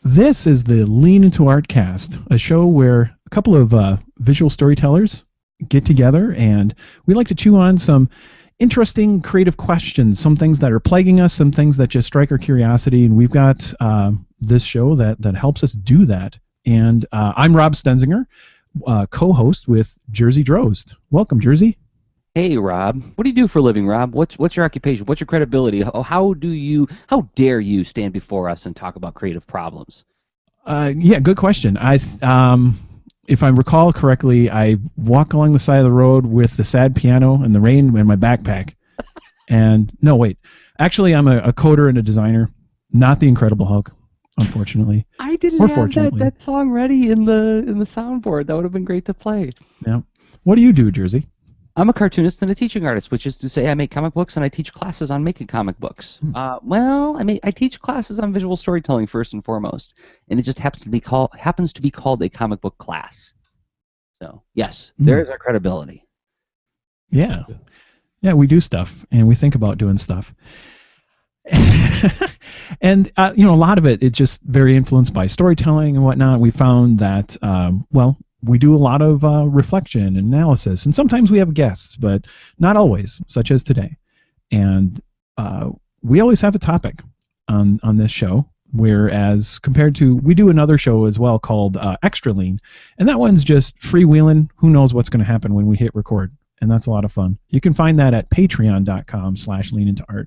This is the Lean Into Art Cast, a show where a couple of visual storytellers get together and we like to chew on some interesting creative questions, some things that are plaguing us, some things that just strike our curiosity, and we've got this show that helps us do that. And I'm Rob Stenzinger, co-host with Jersey Drozd. Welcome, Jersey. Hey, Rob. What do you do for a living, Rob? What's your occupation? What's your credibility? How dare you stand before us and talk about creative problems? Yeah, good question. If I recall correctly, I walk along the side of the road with the sad piano and the rain and my backpack. And no, wait. Actually, I'm a coder and a designer, not the Incredible Hulk, unfortunately. I didn't have that song ready in the soundboard. That would have been great to play. Yeah. What do you do, Jersey? I'm a cartoonist and a teaching artist, which is to say I make comic books and I teach classes on making comic books. I teach classes on visual storytelling first and foremost, and it just happens to be called a comic book class. So yes, there is our credibility. Yeah, we do stuff and we think about doing stuff, and a lot of it's just very influenced by storytelling and whatnot. We found that we do a lot of reflection and analysis, and sometimes we have guests, but not always, such as today. And we always have a topic on this show, whereas compared to, we do another show as well called Extra Lean, and that one's just freewheeling. Who knows what's going to happen when we hit record, and that's a lot of fun. You can find that at patreon.com/leanintoart.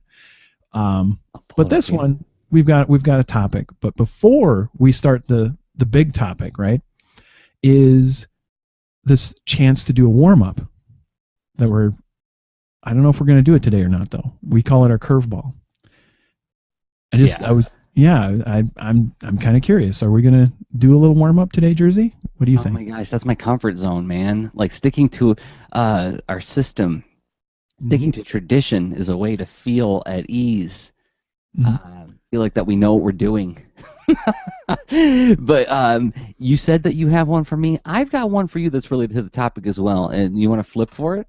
But this one, we've got a topic. But before we start the big topic, right, is this chance to do a warm-up that I don't know if we're going to do it today or not, though. We call it our curveball. I'm kind of curious. Are we going to do a little warm-up today, Jersey? What do you think? Oh my gosh, that's my comfort zone, man. Like sticking to our system, sticking to tradition is a way to feel at ease. Feel like that we know what we're doing. But you said that you have one for me. I've got one for you that's related to the topic as well. And you want to flip for it?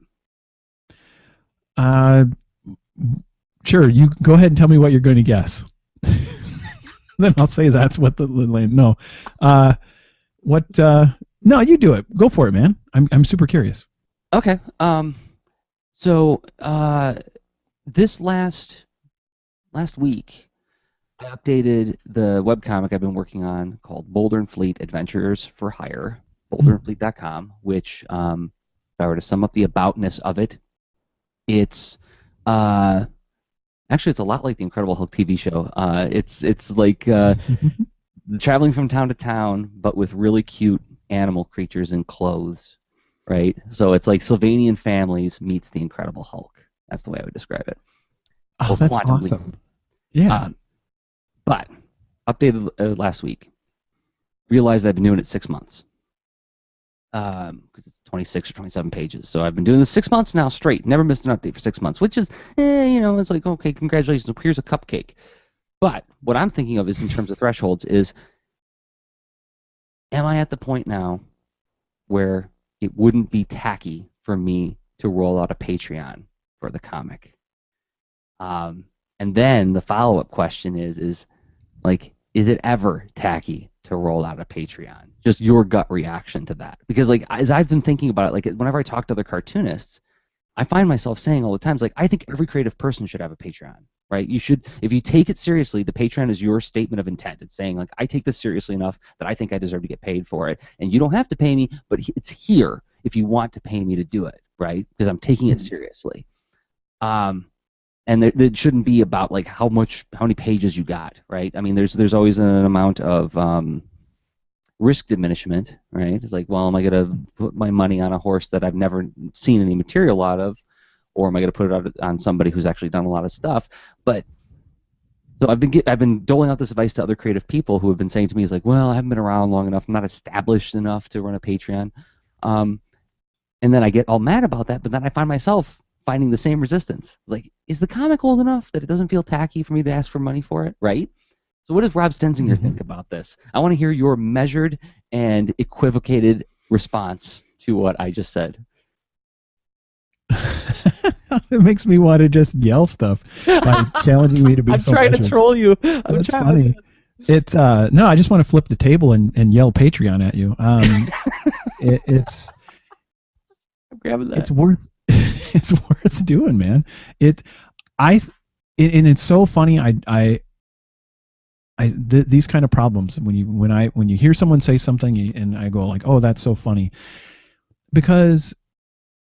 Sure. You go ahead and tell me what you're going to guess. Then I'll say that's what the no. No, you do it. Go for it, man. I'm super curious. Okay. So this last week, I updated the webcomic I've been working on called Boulder and Fleet Adventures for Hire, boulderandfleet.com, which, if I were to sum up the aboutness of it, it's actually it's a lot like the Incredible Hulk TV show. It's like traveling from town to town, but with really cute animal creatures in clothes, right? So it's like Sylvanian Families meets the Incredible Hulk. That's the way I would describe it. Oh, that's awesome. Yeah. But updated last week. Realized I've been doing it 6 months. Because it's 26 or 27 pages. So I've been doing this 6 months now straight. Never missed an update for 6 months, which is, it's like, okay, congratulations. Here's a cupcake. But what I'm thinking of is in terms of thresholds is, am I at the point now where it wouldn't be tacky for me to roll out a Patreon for the comic? And then the follow-up question is it ever tacky to roll out a Patreon? Just your gut reaction to that. Because as I've been thinking about it, whenever I talk to other cartoonists, I find myself saying all the time, I think every creative person should have a Patreon, right? You should, if you take it seriously, the Patreon is your statement of intent. It's saying, I take this seriously enough that I think I deserve to get paid for it. And you don't have to pay me, but it's here if you want to pay me to do it, right? Because I'm taking it seriously. And there shouldn't be about how many pages you got, right? I mean, there's always an amount of risk diminishment, right? It's am I going to put my money on a horse that I've never seen any material out of, or am I going to put it out on somebody who's actually done a lot of stuff? But so I've been doling out this advice to other creative people who have been saying to me, I haven't been around long enough, I'm not established enough to run a Patreon, and then I get all mad about that, but then I find myself finding the same resistance. Is the comic old enough that it doesn't feel tacky for me to ask for money for it, right? So what does Rob Stenzinger think about this? I want to hear your measured and equivocated response to what I just said. It makes me want to just yell stuff by challenging me to be I'm so trying measured. to troll you. That's funny. It's no, I just want to flip the table and yell Patreon at you. It's I'm grabbing that. it's worth it's worth doing, man. It I and it's so funny. These kind of problems when you hear someone say something and I go like, oh, that's so funny, because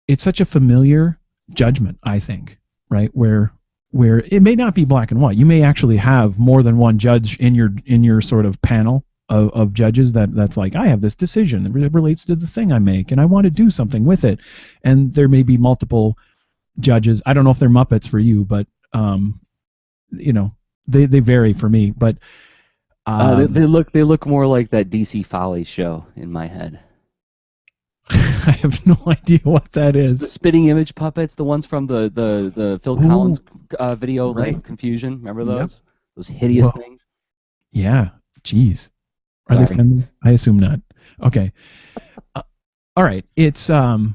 it's such a familiar judgment, I think, right? Where it may not be black and white. You may actually have more than one judge in your sort of panel of judges that's like, I have this decision that relates to the thing I make and I want to do something with it. And there may be multiple judges. I don't know if they're Muppets for you, but you know, they vary for me. But They look more like that DC Follies show in my head. I have no idea what that is. The spitting image puppets, the ones from the Phil Collins video, right. like Confusion. Remember those? Yep. Those hideous things. Yeah. Jeez. Are they friendly? I assume not. Okay. All right. It's well,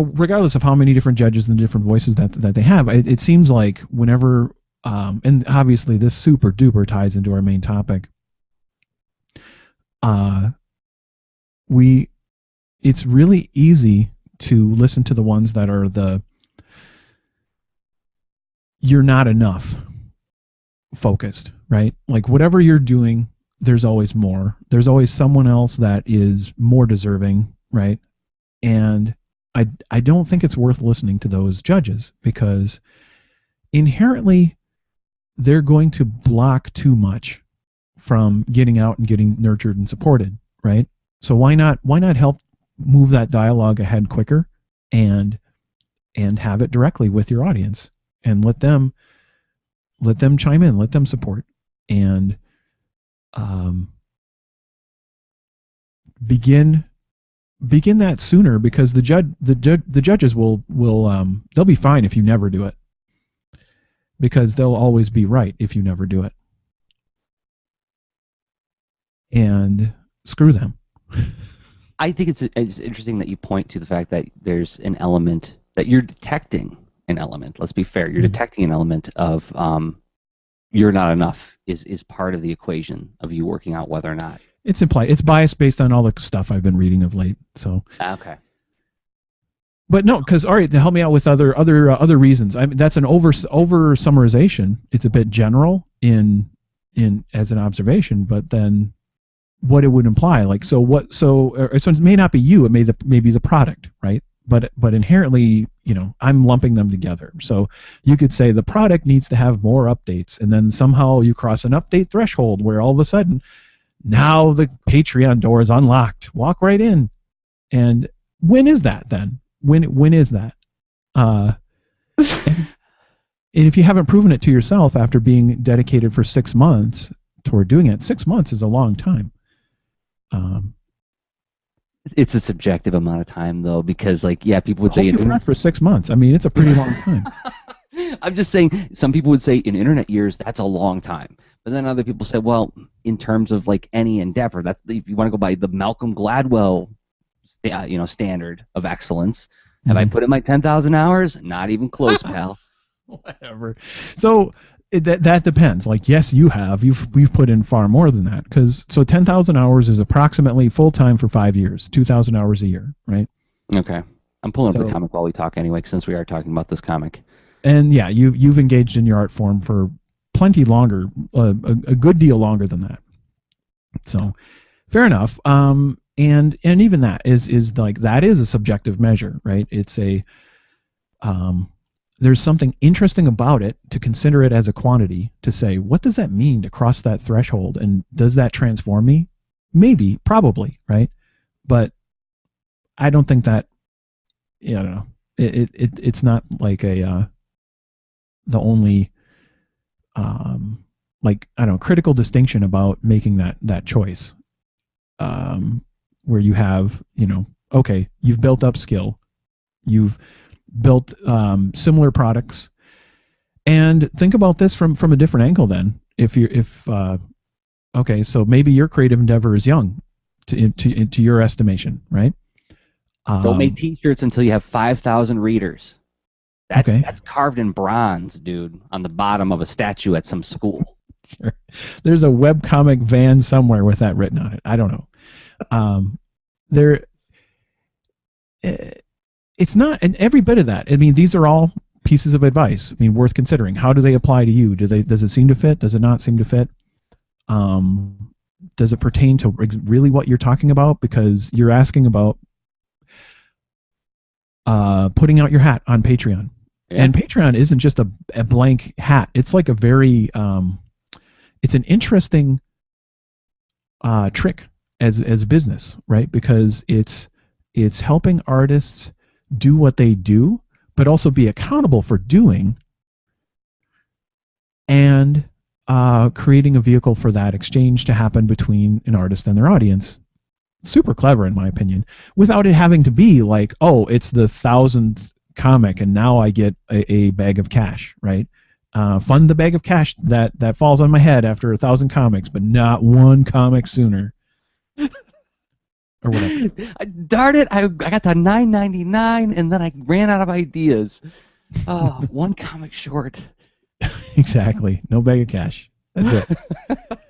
regardless of how many different judges and different voices that they have, it seems like whenever and obviously this super duper ties into our main topic. It's really easy to listen to the ones that are you're not enough focused, right? Like whatever you're doing, there's always more. There's always someone else that is more deserving, right? And I don't think it's worth listening to those judges because inherently they're going to block too much from getting out and getting nurtured and supported, right? So why not help move that dialogue ahead quicker and have it directly with your audience and let them chime in, let them support, and begin that sooner, because the judges will they'll be fine if you never do it, because they'll always be right if you never do it, and screw them. I think it's interesting that you point to the fact that there's an element that you're detecting an element. Let's be fair. You're detecting an element of you're not enough is part of the equation of you working out whether or not. It's implied. It's biased based on all the stuff I've been reading of late. So okay. But no, because all right, to help me out with other reasons. I mean, that's an over summarization. It's a bit general in as an observation, but then what it would imply, like so it may not be you, it may be the product, right? But inherently, I'm lumping them together. So you could say the product needs to have more updates, and then somehow you cross an update threshold where all of a sudden now the Patreon door is unlocked. Walk right in. And when is that then? When is that? And if you haven't proven it to yourself after being dedicated for 6 months toward doing it, 6 months is a long time. It's a subjective amount of time, though, because, people would say... Hold your breath for 6 months. I mean, it's a pretty long time. I'm just saying, some people would say in internet years, that's a long time. But then other people say, well, in terms of, any endeavor, that's if you want to go by the Malcolm Gladwell, standard of excellence, have I put in my 10,000 hours? Not even close, pal. Whatever. So... That depends. Yes, you have. We've put in far more than that, because 10,000 hours is approximately full time for 5 years, 2,000 hours a year, right? Okay, I'm pulling up the comic while we talk anyway, since we are talking about this comic. And yeah, you've engaged in your art form for plenty longer, a good deal longer than that. So, fair enough. And even that is that is a subjective measure, right? It's a there's something interesting about it to consider it as a quantity, to say, what does that mean to cross that threshold? And does that transform me? Maybe, probably, right? But I don't think that, I don't know. It's not like the only, I don't know, critical distinction about making that choice, where you have, okay, you've built up skill. You've built similar products, and think about this from a different angle. Then, okay, so maybe your creative endeavor is young, to your estimation, right? Don't make T-shirts until you have 5,000 readers. That's carved in bronze, dude, on the bottom of a statue at some school. There's a webcomic van somewhere with that written on it. I don't know. There, it's not, and every bit of that. I mean, these are all pieces of advice. I mean, worth considering. How do they apply to you? Does it seem to fit? Does it not seem to fit? Does it pertain to really what you're talking about? Because you're asking about putting out your hat on Patreon. Yeah. And Patreon isn't just a blank hat. It's like a very, it's an interesting trick as a business, right? Because it's helping artists do what they do, but also be accountable for doing, and creating a vehicle for that exchange to happen between an artist and their audience. Super clever, in my opinion, without it having to be like, oh, it's the 1,000th comic and now I get a bag of cash, right? Fund the bag of cash that falls on my head after 1,000 comics, but not one comic sooner. Or whatever. Darn it, I got to $9.99 and then I ran out of ideas. Oh, one comic short. Exactly. No bag of cash. That's it.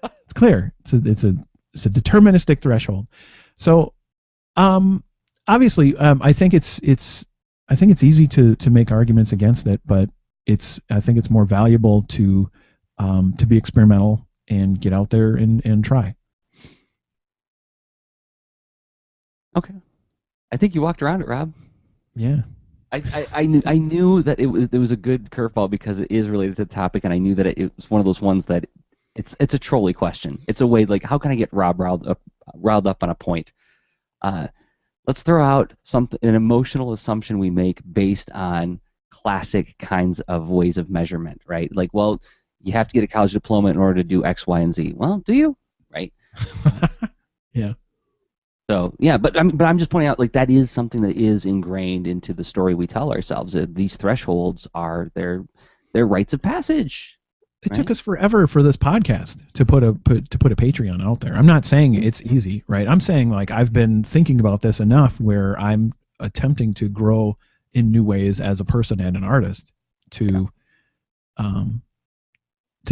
It's clear. It's a deterministic threshold. So, obviously, I think it's easy to make arguments against it, but I think it's more valuable to be experimental and get out there and try. Okay. I think you walked around it, Rob. Yeah. I knew that it was a good curveball because it is related to the topic, and I knew that it was one of those ones that it's a trolley question. It's a way, like, how can I get Rob riled up on a point? Let's throw out an emotional assumption we make based on classic kinds of ways of measurement, right? Like, well, you have to get a college diploma in order to do X, Y, and Z. Well, do you? Right? Yeah. So yeah, but I'm just pointing out, like, that is something that is ingrained into the story we tell ourselves. These thresholds are their rites of passage. It took us forever for this podcast to put a Patreon out there. I'm not saying it's easy, right? I'm saying, like, I've been thinking about this enough where I'm attempting to grow in new ways as a person and an artist to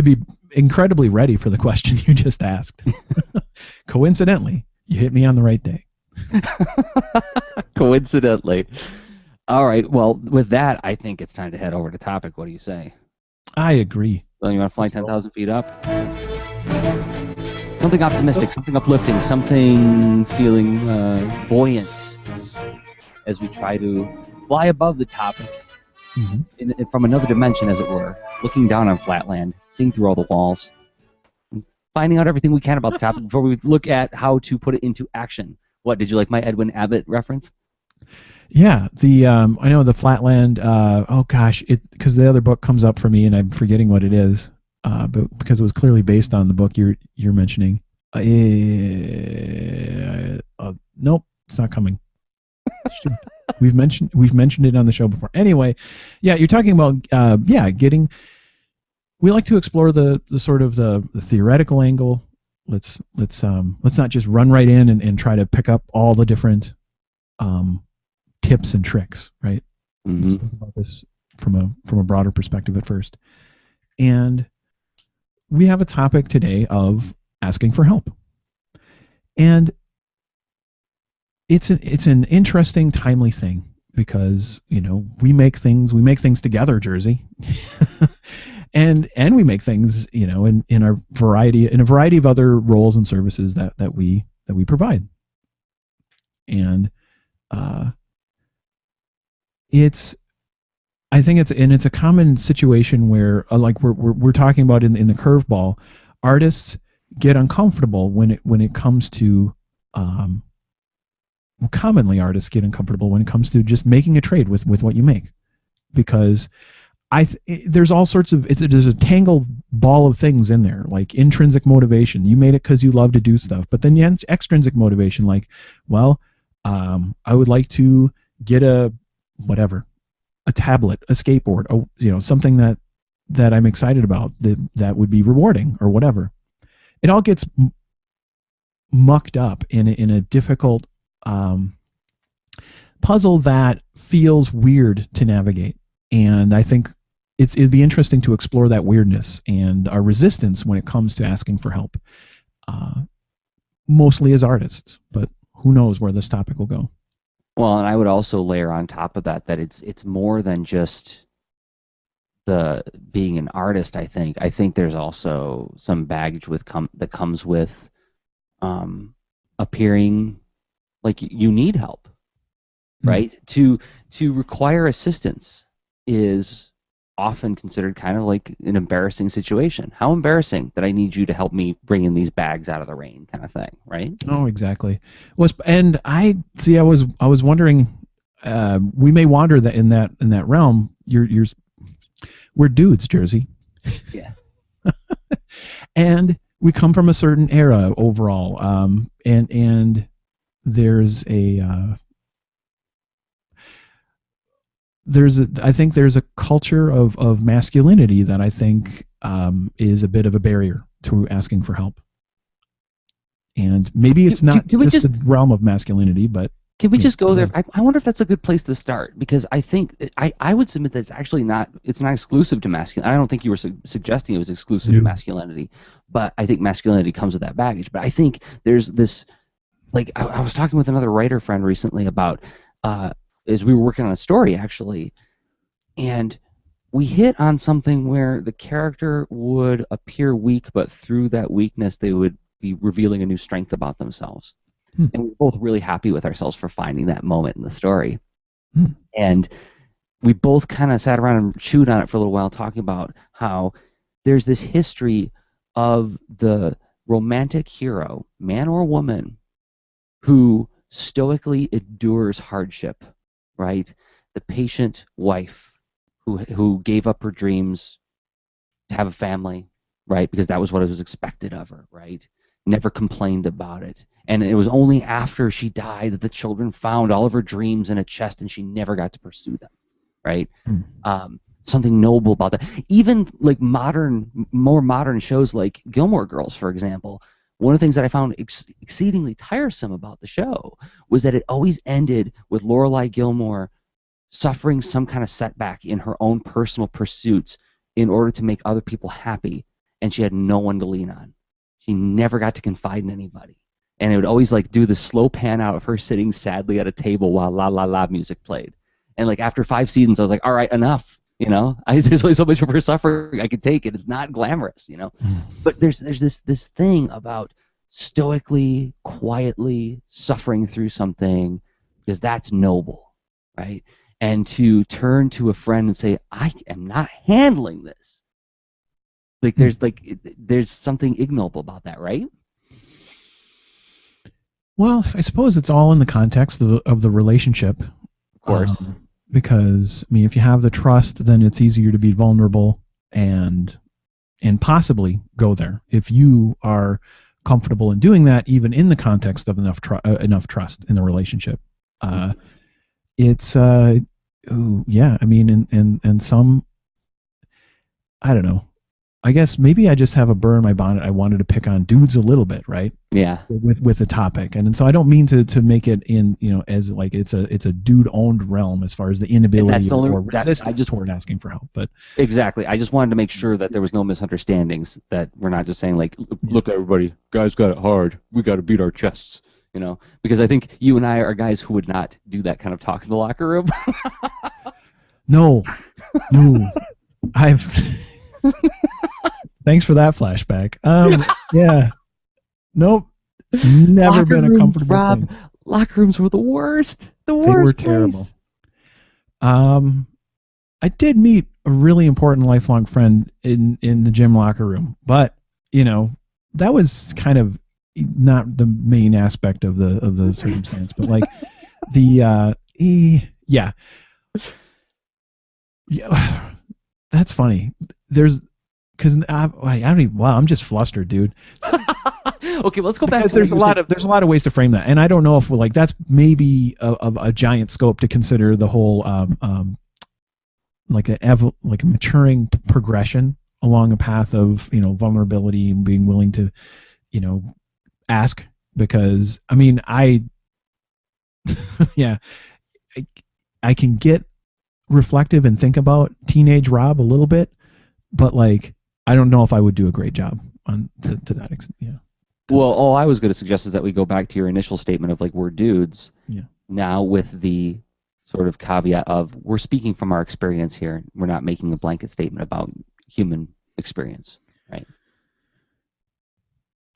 be incredibly ready for the question you just asked. Coincidentally, you hit me on the right day. Coincidentally. All right. Well, with that, I think it's time to head over to topic. What do you say? I agree. So you want to fly 10,000 feet up? Something optimistic, something uplifting, something feeling buoyant as we try to fly above the topic from another dimension, as it were, looking down on Flatland, seeing through all the walls, finding out everything we can about the topic before we look at how to put it into action. What, did you like my Edwin Abbott reference? Yeah, I know the Flatland. Oh gosh, because the other book comes up for me and I'm forgetting what it is. But because it was clearly based on the book you're mentioning. Nope, it's not coming. We've mentioned it on the show before. Anyway, yeah, you're talking about getting. We like to explore the sort of the theoretical angle. Let's not just run right in and try to pick up all the different tips and tricks, right? Let's think about this from a broader perspective at first. And we have a topic today of asking for help. And it's an interesting, timely thing because, we make things together, Jersey. and we make things, in a variety of other roles and services that we provide. And I think it's a common situation where, like we're talking about in the curveball, artists get uncomfortable when it comes to commonly artists get uncomfortable when it comes to just making a trade with what you make, because there's all sorts of there's a tangled ball of things in there, like intrinsic motivation. You made it because you love to do stuff, but then extrinsic motivation, like, well, I would like to get a tablet, a skateboard, something that I'm excited about that would be rewarding or whatever. It all gets mucked up in a difficult puzzle that feels weird to navigate. And I think it'd be interesting to explore that weirdness and our resistance when it comes to asking for help, uh, mostly as artists. But who knows where this topic will go? Well, and I would also layer on top of that that it's more than just the being an artist. I think there's also some baggage that comes with um, appearing like you need help, right? To require assistance is often considered kind of like an embarrassing situation. How embarrassing that I need you to help me bring in these bags out of the rain, kind of thing, right? Oh, exactly. And I see. I was wondering. We may wander that in that realm. We're dudes, Jersey, Yeah. and we come from a certain era overall. And I think there's a culture of masculinity that I think is a bit of a barrier to asking for help. And maybe it's not Can we just the realm of masculinity, but Can we just go there? yeah. I wonder if that's a good place to start because I think I would submit that it's not exclusive to masculinity. I don't think you were suggesting it was exclusive to No. masculinity, but I think masculinity comes with that baggage. But I think there's this like I was talking with another writer friend recently about as we were working on a story actually, and we hit on something where the character would appear weak, but through that weakness they would be revealing a new strength about themselves. Hmm. And we're both really happy with ourselves for finding that moment in the story. Hmm. And we both kind of sat around and chewed on it for a little while, talking about how there's this history of the romantic hero, man or woman, who stoically endures hardship, right? The patient wife who gave up her dreams to have a family, right? Because that was what was expected of her, right? Never complained about it. And it was only after she died that the children found all of her dreams in a chest and she never got to pursue them, right? Something noble about that. Even like more modern shows like Gilmore Girls, for example, one of the things that I found exceedingly tiresome about the show was that it always ended with Lorelai Gilmore suffering some kind of setback in her own personal pursuits in order to make other people happy, and she had no one to lean on. She never got to confide in anybody. And it would always like do the slow pan out of her sitting sadly at a table while La La La music played. And like after 5 seasons, I was like, all right, enough. There's only so much of her suffering I could take, and it's not glamorous. But there's this thing about stoically, quietly suffering through something because that's noble, right? And to turn to a friend and say, I am not handling this. There's something ignoble about that, right? Well, I suppose it's all in the context of the relationship. Of course. Because I mean, if you have the trust, then it's easier to be vulnerable and possibly go there. If you are comfortable in doing that, even in the context of enough trust in the relationship, it's yeah. I mean, and some, I don't know. I guess maybe I just have a burr in my bonnet. I wanted to pick on dudes a little bit, right? Yeah. With the topic, and so I don't mean to make it in as like it's a dude owned realm as far as the inability or resistance toward asking for help. But exactly, I just wanted to make sure that there was no misunderstandings. That we're not just saying like, look, everybody, guys got it hard. We got to beat our chests, because I think you and I are guys who would not do that kind of talk in the locker room. No, I've. Thanks for that flashback. Yeah. Nope. It's never been a comfortable thing. Locker rooms were the worst. They were terrible. I did meet a really important lifelong friend in the gym locker room, but that was kind of not the main aspect of the circumstance. But like yeah, that's funny. Because I don't even. Wow, I'm just flustered, dude. Okay, let's go back. Because there's a lot of ways to frame that, and I don't know if that's maybe a giant scope to consider the whole like a maturing progression along a path of vulnerability and being willing to ask. Because I mean yeah, I can get reflective and think about teenage Rob a little bit, but like I don't know if I would do a great job on to that extent. Yeah. Well, all I was going to suggest is that we go back to your initial statement of like we're dudes. Yeah. Now with the sort of caveat of we're speaking from our experience here. We're not making a blanket statement about human experience, right?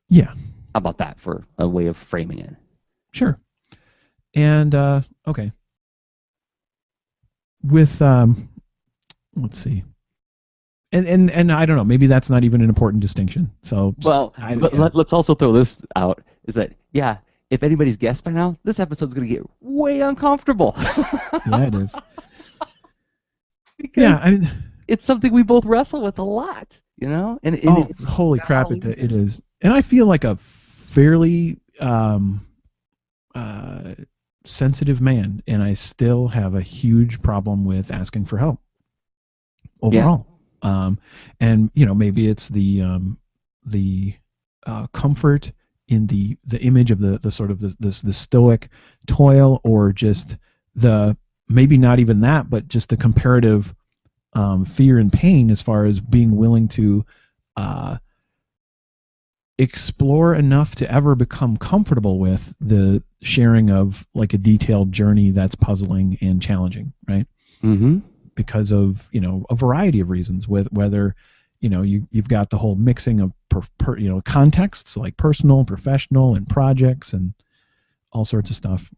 Yeah. How about that for a way of framing it? Sure. And okay. With let's see. And I don't know, maybe that's not even an important distinction. So Well, let's also throw this out: is that if anybody's guessed by now, this episode's going to get way uncomfortable. Yeah, it is. Because it's something we both wrestle with a lot, And holy crap, it is. And I feel like a fairly sensitive man, and I still have a huge problem with asking for help overall. Yeah. And maybe it's the comfort in the image of the sort of the stoic toil, or just the maybe not even that, but just the comparative fear and pain as far as being willing to explore enough to ever become comfortable with the sharing of like a detailed journey that's puzzling and challenging, right? Mm-hmm. Because of a variety of reasons, with whether you've got the whole mixing of contexts like personal, professional, and projects, and all sorts of stuff,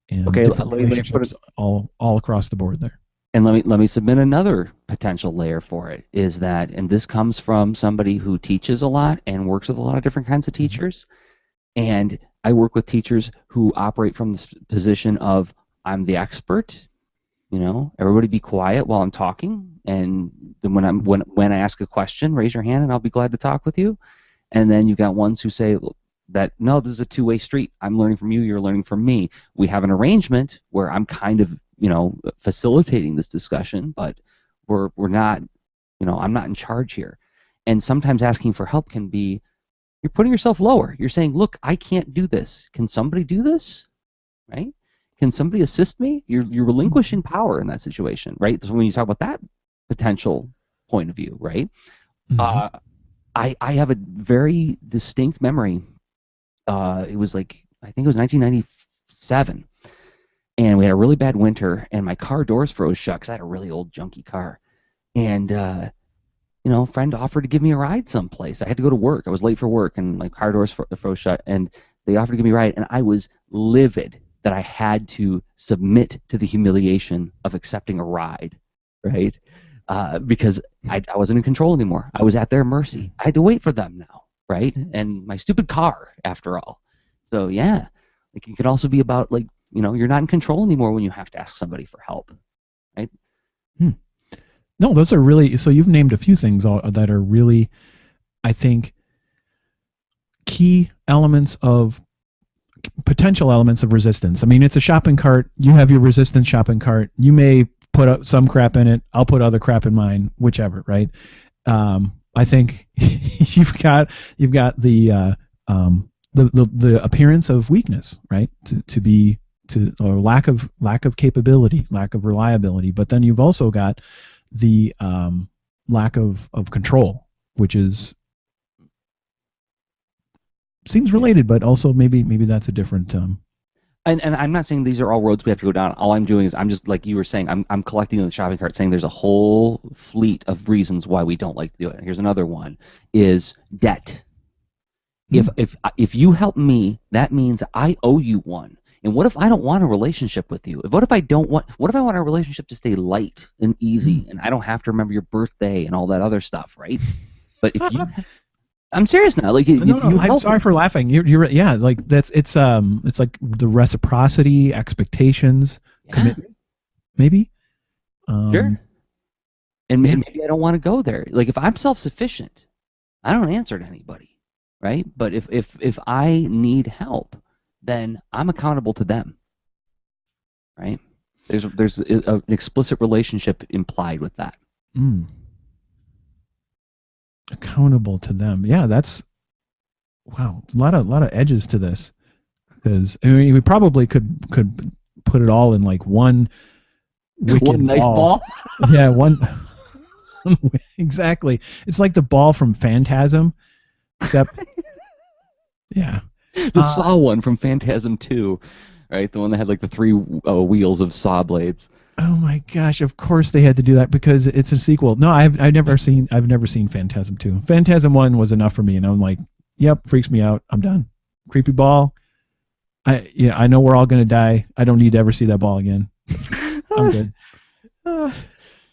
and different relationships all across the board there. And let me submit another potential layer for it, is that, and this comes from somebody who teaches a lot and works with a lot of different kinds of teachers, and I work with teachers who operate from this position of I'm the expert, everybody be quiet while I'm talking, and then when I ask a question, raise your hand and I'll be glad to talk with you. And then you've got ones who say that no, this is a two-way street. I'm learning from you, you're learning from me. We have an arrangement where I'm kind of facilitating this discussion, but we're not, I'm not in charge here. And sometimes asking for help can be, you're putting yourself lower. You're saying, look, I can't do this. Can somebody do this? Right? Can somebody assist me? You're relinquishing power in that situation, right? So when you talk about that potential point of view, right? Mm-hmm. I have a very distinct memory. It was like, I think it was 1997. And we had a really bad winter, and my car doors froze shut because I had a really old, junky car. And, a friend offered to give me a ride someplace. I had to go to work. I was late for work, and my car doors froze shut. And they offered to give me a ride, and I was livid that I had to submit to the humiliation of accepting a ride, right? Because I wasn't in control anymore. I was at their mercy. I had to wait for them now, right? And my stupid car, after all. So, yeah, like it could also be about, like, you're not in control anymore when you have to ask somebody for help, right? No, those are really, so you've named a few things that are really, I think, key elements of potential elements of resistance. I mean, it's a shopping cart. You have your resistance shopping cart. You may put up some crap in it. I'll put other crap in mine, whichever, right? I think you've got the appearance of weakness, right? Or lack of capability, lack of reliability. But then you've also got the lack of control, which seems related, but also maybe that's a different. And I'm not saying these are all roads we have to go down. All I'm doing is I'm just, like you were saying, I'm collecting in the shopping cart, saying there's a whole fleet of reasons why we don't like to do it. Here's another one: is debt. If you help me, that means I owe you one. And what if I don't want a relationship with you? What if I want our relationship to stay light and easy, and I don't have to remember your birthday and all that other stuff, right? But if you, I'm serious now. Like, I'm sorry for laughing. You're yeah, like it's like the reciprocity, expectations, commitment, maybe. Sure. And maybe I don't want to go there. Like, if I'm self-sufficient, I don't answer to anybody, right? But if I need help, then I'm accountable to them, right? There's an explicit relationship implied with that. Accountable to them, yeah. That's wow. A lot of edges to this, because I mean, we probably could put it all in like one wicked One knife ball. Yeah, one. Exactly. It's like the ball from Phantasm, except yeah. The saw one from Phantasm 2, right? The one that had like the three wheels of saw blades. Oh my gosh! Of course they had to do that because it's a sequel. No, I've never seen Phantasm 2. Phantasm 1 was enough for me, and I'm like, yep, freaks me out. I'm done. Creepy ball. I know we're all gonna die. I don't need to ever see that ball again. I'm good.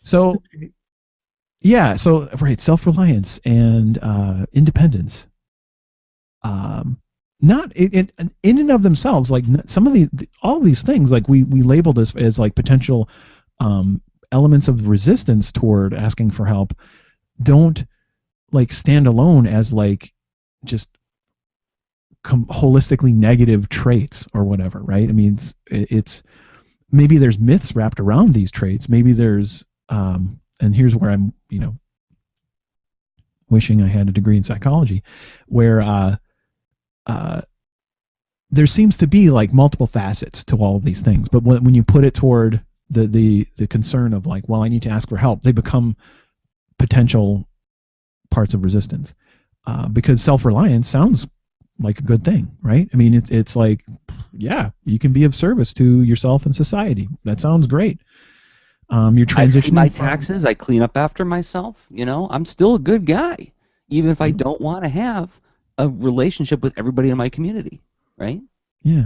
So yeah, so right, self-reliance and independence. Not in and of themselves, like some of all these things, like we labeled as like potential elements of resistance toward asking for help, don't like stand alone as like just holistically negative traits or whatever, right? I mean, it's maybe there's myths wrapped around these traits. Maybe there's and here's where I'm wishing I had a degree in psychology, where there seems to be like multiple facets to all of these things, but when you put it toward the concern of like, well, I need to ask for help, they become potential parts of resistance, because self-reliance sounds like a good thing, right? I mean, it's like, yeah, you can be of service to yourself and society. That sounds great. You're transitioning. I pay my taxes. I clean up after myself. I'm still a good guy, even if I don't want to have a relationship with everybody in my community, right? Yeah.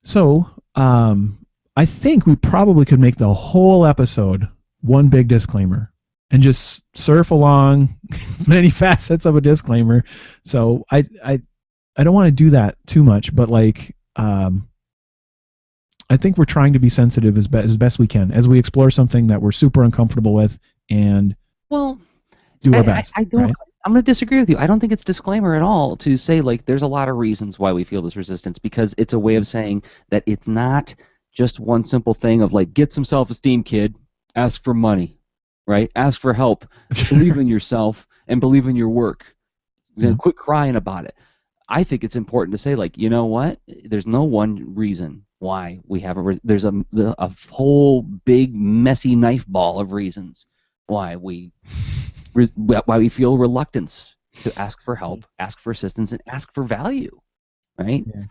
So, I think we probably could make the whole episode one big disclaimer and just surf along many facets of a disclaimer. So I don't want to do that too much, but like, I think we're trying to be sensitive as best we can as we explore something that we're super uncomfortable with and do our best. I don't. Right? I'm going to disagree with you. I don't think it's disclaimer at all to say like there's a lot of reasons why we feel this resistance, because it's a way of saying that it's not just one simple thing of like, get some self-esteem, kid, ask for money, right? Ask for help, believe in yourself and believe in your work. Then quit crying about it. I think it's important to say like, you know what? There's no one reason why we have there's a whole big messy knife ball of reasons why we feel reluctance to ask for help, ask for assistance, and ask for value, right? Yeah.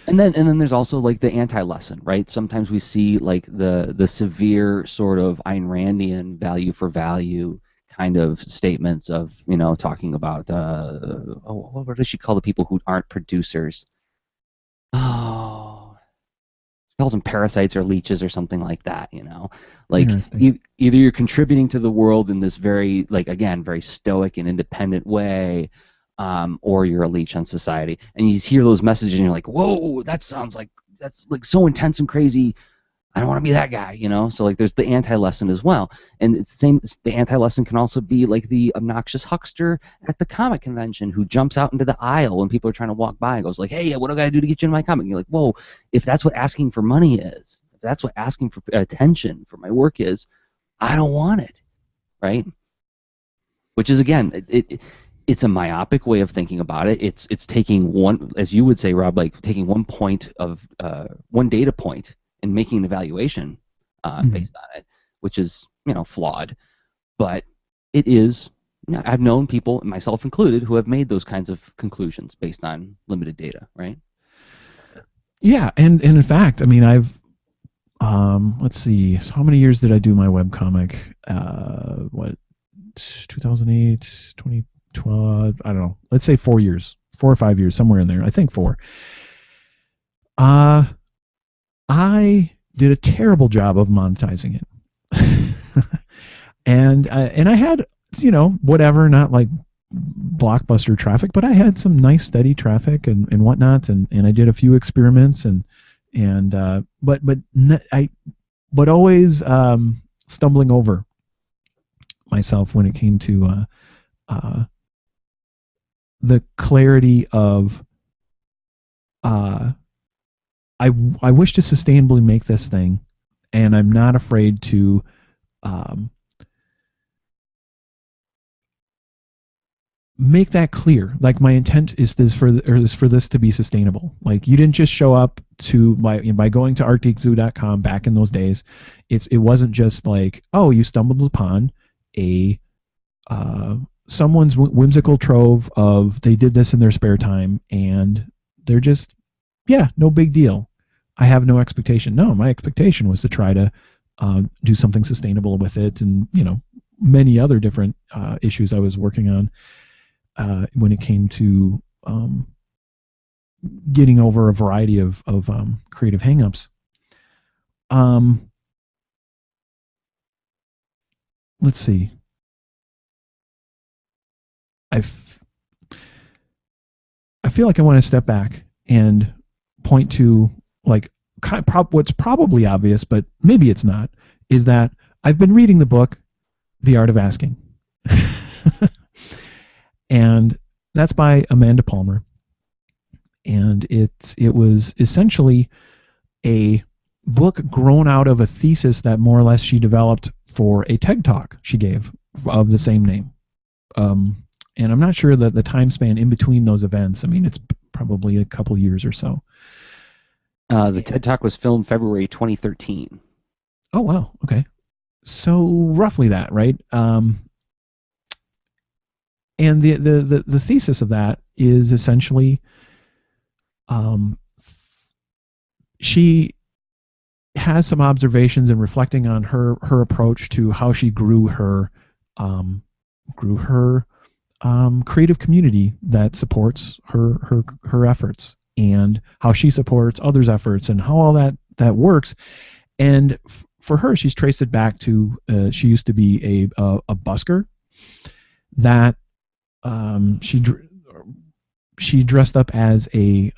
And then there's also like the anti-lesson, right? Sometimes we see like the severe sort of Ayn Randian value for value kind of statements of talking about what does she call the people who aren't producers? Oh, she calls them parasites or leeches or something like that. Like either you're contributing to the world in this very like again very stoic and independent way, or you're a leech on society. And you hear those messages and you're like, whoa, that's like so intense and crazy. I don't want to be that guy, So like there's the anti-lesson as well. And it's the same, the anti-lesson can also be like the obnoxious huckster at the comic convention who jumps out into the aisle when people are trying to walk by and goes like, hey, what do I got to do to get you in my comic? And you're like, whoa, if that's what asking for money is, if that's what asking for attention for my work is, I don't want it, right? Which is, again, it's a myopic way of thinking about it. It's taking one, as you would say, Rob, like taking one data point and making an evaluation based on it, which is flawed, but it is. I've known people, myself included, who have made those kinds of conclusions based on limited data, right? Yeah, and in fact, I mean, I've let's see, so how many years did I do my webcomic? 2008, 2012, I don't know. Let's say 4 years, 4 or 5 years, somewhere in there. I think 4. I did a terrible job of monetizing it. and I had, whatever, not like blockbuster traffic, but I had some nice steady traffic and whatnot, and I did a few experiments but always stumbling over myself when it came to the clarity of I wish to sustainably make this thing, and I'm not afraid to make that clear. Like my intent is for this to be sustainable. Like you didn't just show up to by going to arcticzoo.com back in those days, it wasn't just like, oh, you stumbled upon a someone's whimsical trove of they did this in their spare time and they're just, yeah, no big deal. I have no expectation. No, my expectation was to try to do something sustainable with it, and many other different issues I was working on when it came to getting over a variety of creative hangups. Let's see. I feel like I want to step back and point to like what's probably obvious, but maybe it's not, is that I've been reading the book The Art of Asking. And that's by Amanda Palmer. And it was essentially a book grown out of a thesis that more or less she developed for a TED Talk she gave of the same name. And I'm not sure that the time span in between those events, I mean, it's probably a couple years or so. The TED Talk was filmed February 2013. Oh, wow. Okay. So roughly that, right? And the thesis of that is essentially she has some observations and reflecting on her approach to how she grew her creative community that supports her efforts, and how she supports others' efforts, and how all that works. And for her, she's traced it back to she used to be a busker that she dressed up as a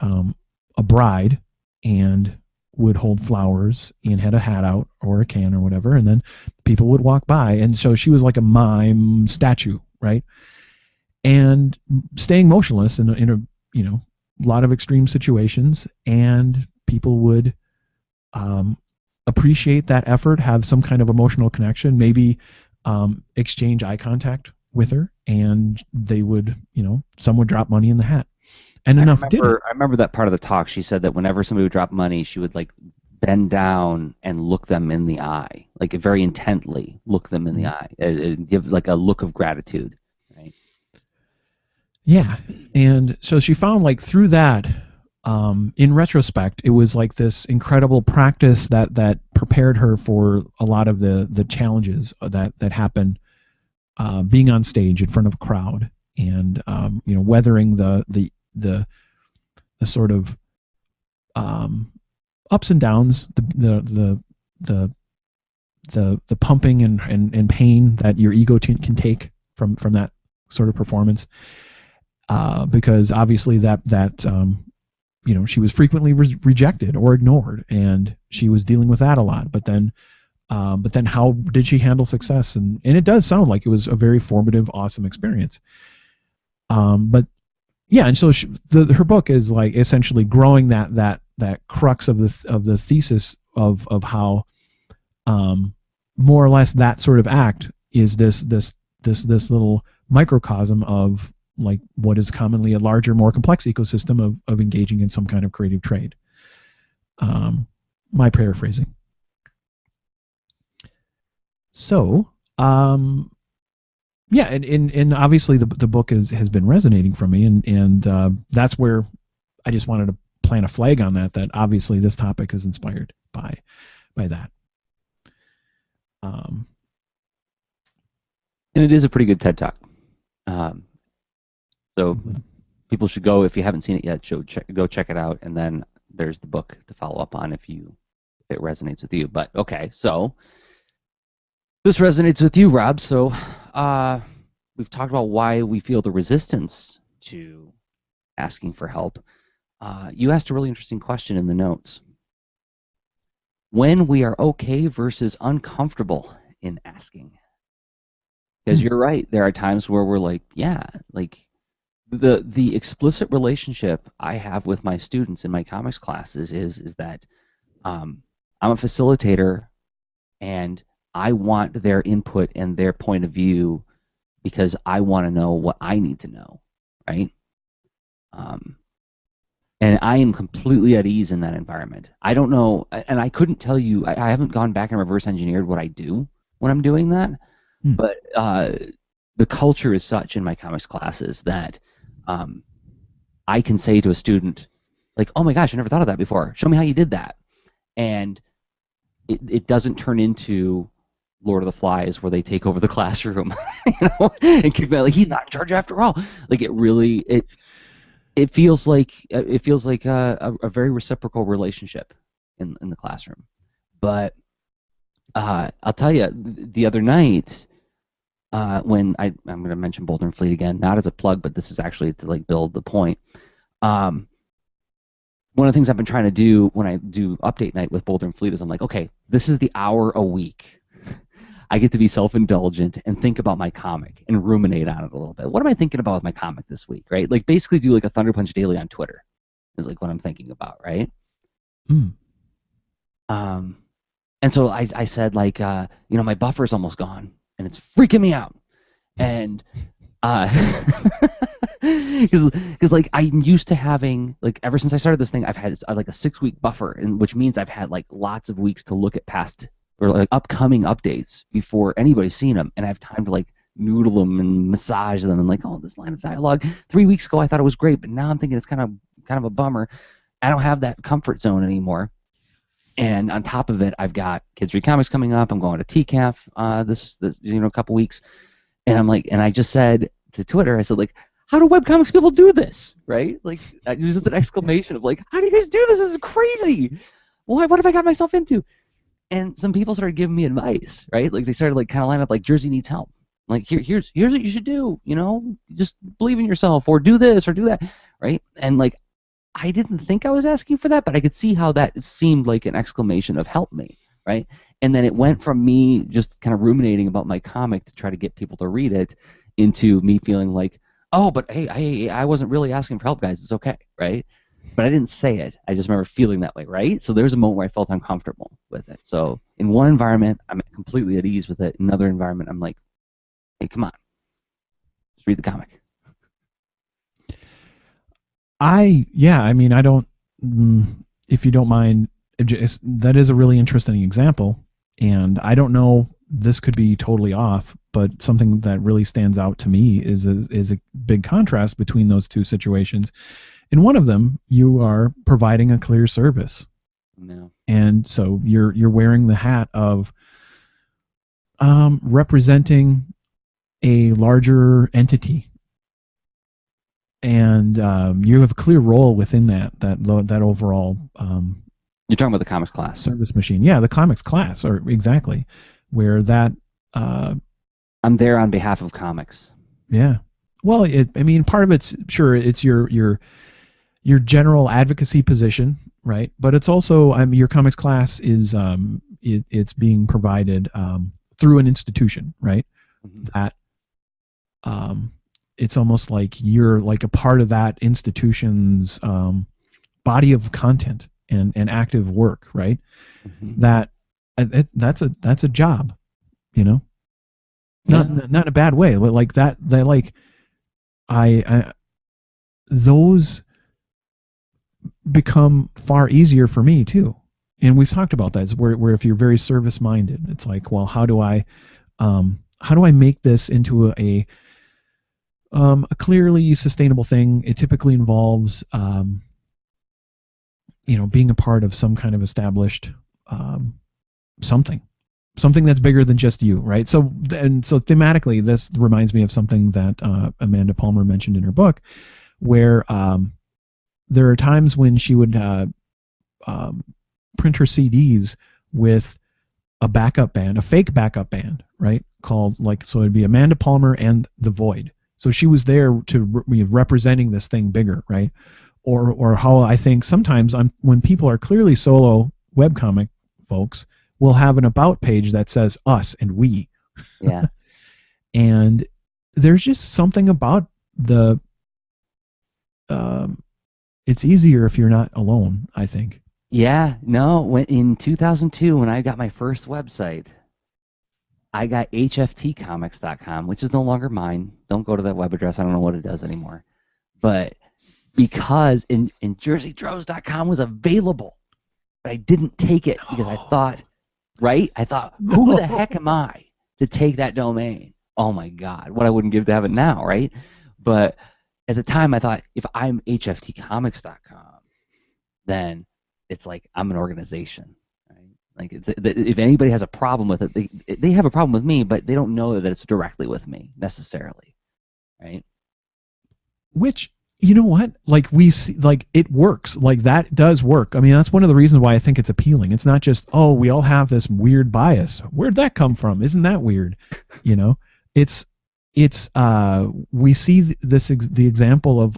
bride and would hold flowers and had a hat out or a can or whatever, and then people would walk by, and so she was like a mime statue, right? And staying motionless in a lot of extreme situations, and people would appreciate that effort, have some kind of emotional connection, maybe exchange eye contact with her, and they would, some would drop money in the hat. And enough did it. I remember that part of the talk. She said that whenever somebody would drop money, she would like bend down and look them in the eye, like very intently look them in the eye, give like a look of gratitude, right? Yeah, and so she found like through that, in retrospect, it was like this incredible practice that prepared her for a lot of the challenges that happen being on stage in front of a crowd, and weathering the sort of ups and downs, the pumping and pain that your ego can take from that sort of performance, because obviously that she was frequently rejected or ignored, and she was dealing with that a lot. But then how did she handle success? And it does sound like it was a very formative, awesome experience. But yeah, and so her book is like essentially growing that crux of the thesis of how more or less that sort of act is this little microcosm of like what is commonly a larger, more complex ecosystem of engaging in some kind of creative trade. My paraphrasing. So, yeah, and obviously the book has been resonating for me, and that's where I just wanted to plant a flag on that obviously this topic is inspired by that. And it is a pretty good TED Talk. So people should go, if you haven't seen it yet, go check it out, and then there's the book to follow up on if it resonates with you. But okay, so this resonates with you, Rob. So we've talked about why we feel the resistance to asking for help. You asked a really interesting question in the notes. When we are okay versus uncomfortable in asking. Because you're right, there are times where we're like, yeah, like the explicit relationship I have with my students in my comics classes is that I'm a facilitator, and I want their input and their point of view because I want to know what I need to know, right? And I am completely at ease in that environment. I don't know, and I couldn't tell you, I haven't gone back and reverse engineered what I do when I'm doing that, Hmm. but the culture is such in my comics classes that um, I can say to a student, like, oh my gosh, I never thought of that before. Show me how you did that. And it doesn't turn into Lord of the Flies where they take over the classroom, and keep like he's not in charge after all. Like it feels like a very reciprocal relationship in the classroom. But I'll tell you, the other night when I'm going to mention Boulder and Fleet again, not as a plug, but this is actually to like build the point. Um, one of the things I've been trying to do when I do update night with Boulder and Fleet is I'm like, okay, this is the hour a week. I get to be self-indulgent and think about my comic and ruminate on it a little bit. What am I thinking about with my comic this week, right? Like basically do like a Thunder Punch daily on Twitter is like what I'm thinking about, right? Mm. And so I said like, my buffer's almost gone and it's freaking me out. And because like I'm used to having like ever since I started this thing, I've had like a 6-week buffer, and which means I've had like lots of weeks to look at past or like upcoming updates before anybody's seen them, and I have time to like noodle them and massage them and like, oh, this line of dialogue 3 weeks ago I thought it was great, but now I'm thinking it's kind of a bummer. I don't have that comfort zone anymore. And on top of it, I've got Kids Read Comics coming up. I'm going to TCAF this a couple weeks. And I'm like, and I just said to Twitter, I said like, how do webcomics people do this, right? Like, it was just an exclamation of like, how do you guys do this? This is crazy. What have I got myself into? And some people started giving me advice, right? Like they started like kind of line up like Jersey needs help. Like here's what you should do, just believe in yourself or do this or do that, right? And like I didn't think I was asking for that, but I could see how that seemed like an exclamation of help me, right? And then it went from me just kind of ruminating about my comic to try to get people to read it into me feeling like, oh, but hey, I wasn't really asking for help, guys. It's okay, right? But I didn't say it. I just remember feeling that way, right? So there was a moment where I felt uncomfortable with it. So in one environment, I'm completely at ease with it. In another environment, I'm like, hey, come on, just read the comic. I don't, if you don't mind, that is a really interesting example. And I don't know, this could be totally off, but something that really stands out to me is a big contrast between those two situations. In one of them, you are providing a clear service. No. And so you're wearing the hat of representing a larger entity, and you have a clear role within that overall You're talking about the comics class. service machine. Yeah, the comics class, or exactly where that. I'm there on behalf of comics. Yeah. Well, part of it's sure it's your general advocacy position, right? But it's also your comics class is it's being provided through an institution, right? Mm-hmm. That it's almost like you're like a part of that institution's body of content and active work, right? Mm-hmm. That's a job, Yeah. not in a bad way, but like that like I those become far easier for me too. And we've talked about that, where if you're very service minded, it's like, well, how do I make this into a clearly sustainable thing? It typically involves being a part of some kind of established something that's bigger than just you, right? So thematically, this reminds me of something that Amanda Palmer mentioned in her book, where there are times when she would print her CDs with a backup band, a fake backup band, right? Called so it'd be Amanda Palmer and the Void. So she was there to representing this thing bigger, right? Or how I think sometimes when people are clearly solo webcomic folks, will have an about page that says us and we. Yeah. And there's just something about it's easier if you're not alone, I think. Yeah, no, in 2002 when I got my first website, I got hftcomics.com, which is no longer mine. Don't go to that web address. I don't know what it does anymore. But because in jerseydrows.com was available, but I didn't take it because I thought, right? I thought, who the heck am I to take that domain? Oh my God, what I wouldn't give to have it now, right? But at the time, I thought if I'm hftcomics.com, then it's like I'm an organization, right? Like if anybody has a problem with it, they have a problem with me, but they don't know that it's directly with me necessarily, right? Which, you know what? Like we see, like it works. Like that does work. I mean, that's one of the reasons why I think it's appealing. It's not just, oh, we all have this weird bias. Where'd that come from? Isn't that weird? You know, it's we see the example of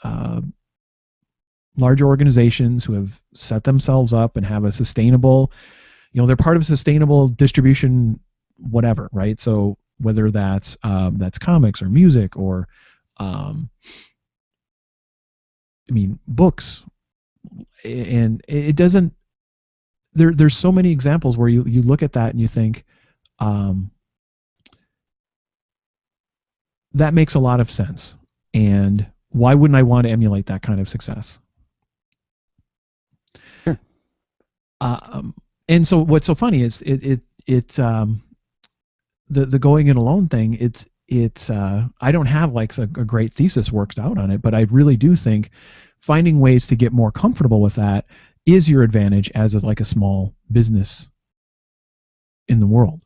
uh, large organizations who have set themselves up and have a sustainable, you know, they're part of a sustainable distribution, whatever, right? So whether that's comics or music or I mean books, and it doesn't. There's so many examples where you look at that and you think that makes a lot of sense, and why wouldn't I want to emulate that kind of success? Sure. And so what's so funny is the going it alone thing. It's I don't have like a great thesis worked out on it, but I really do think finding ways to get more comfortable with that is your advantage as like a small business in the world,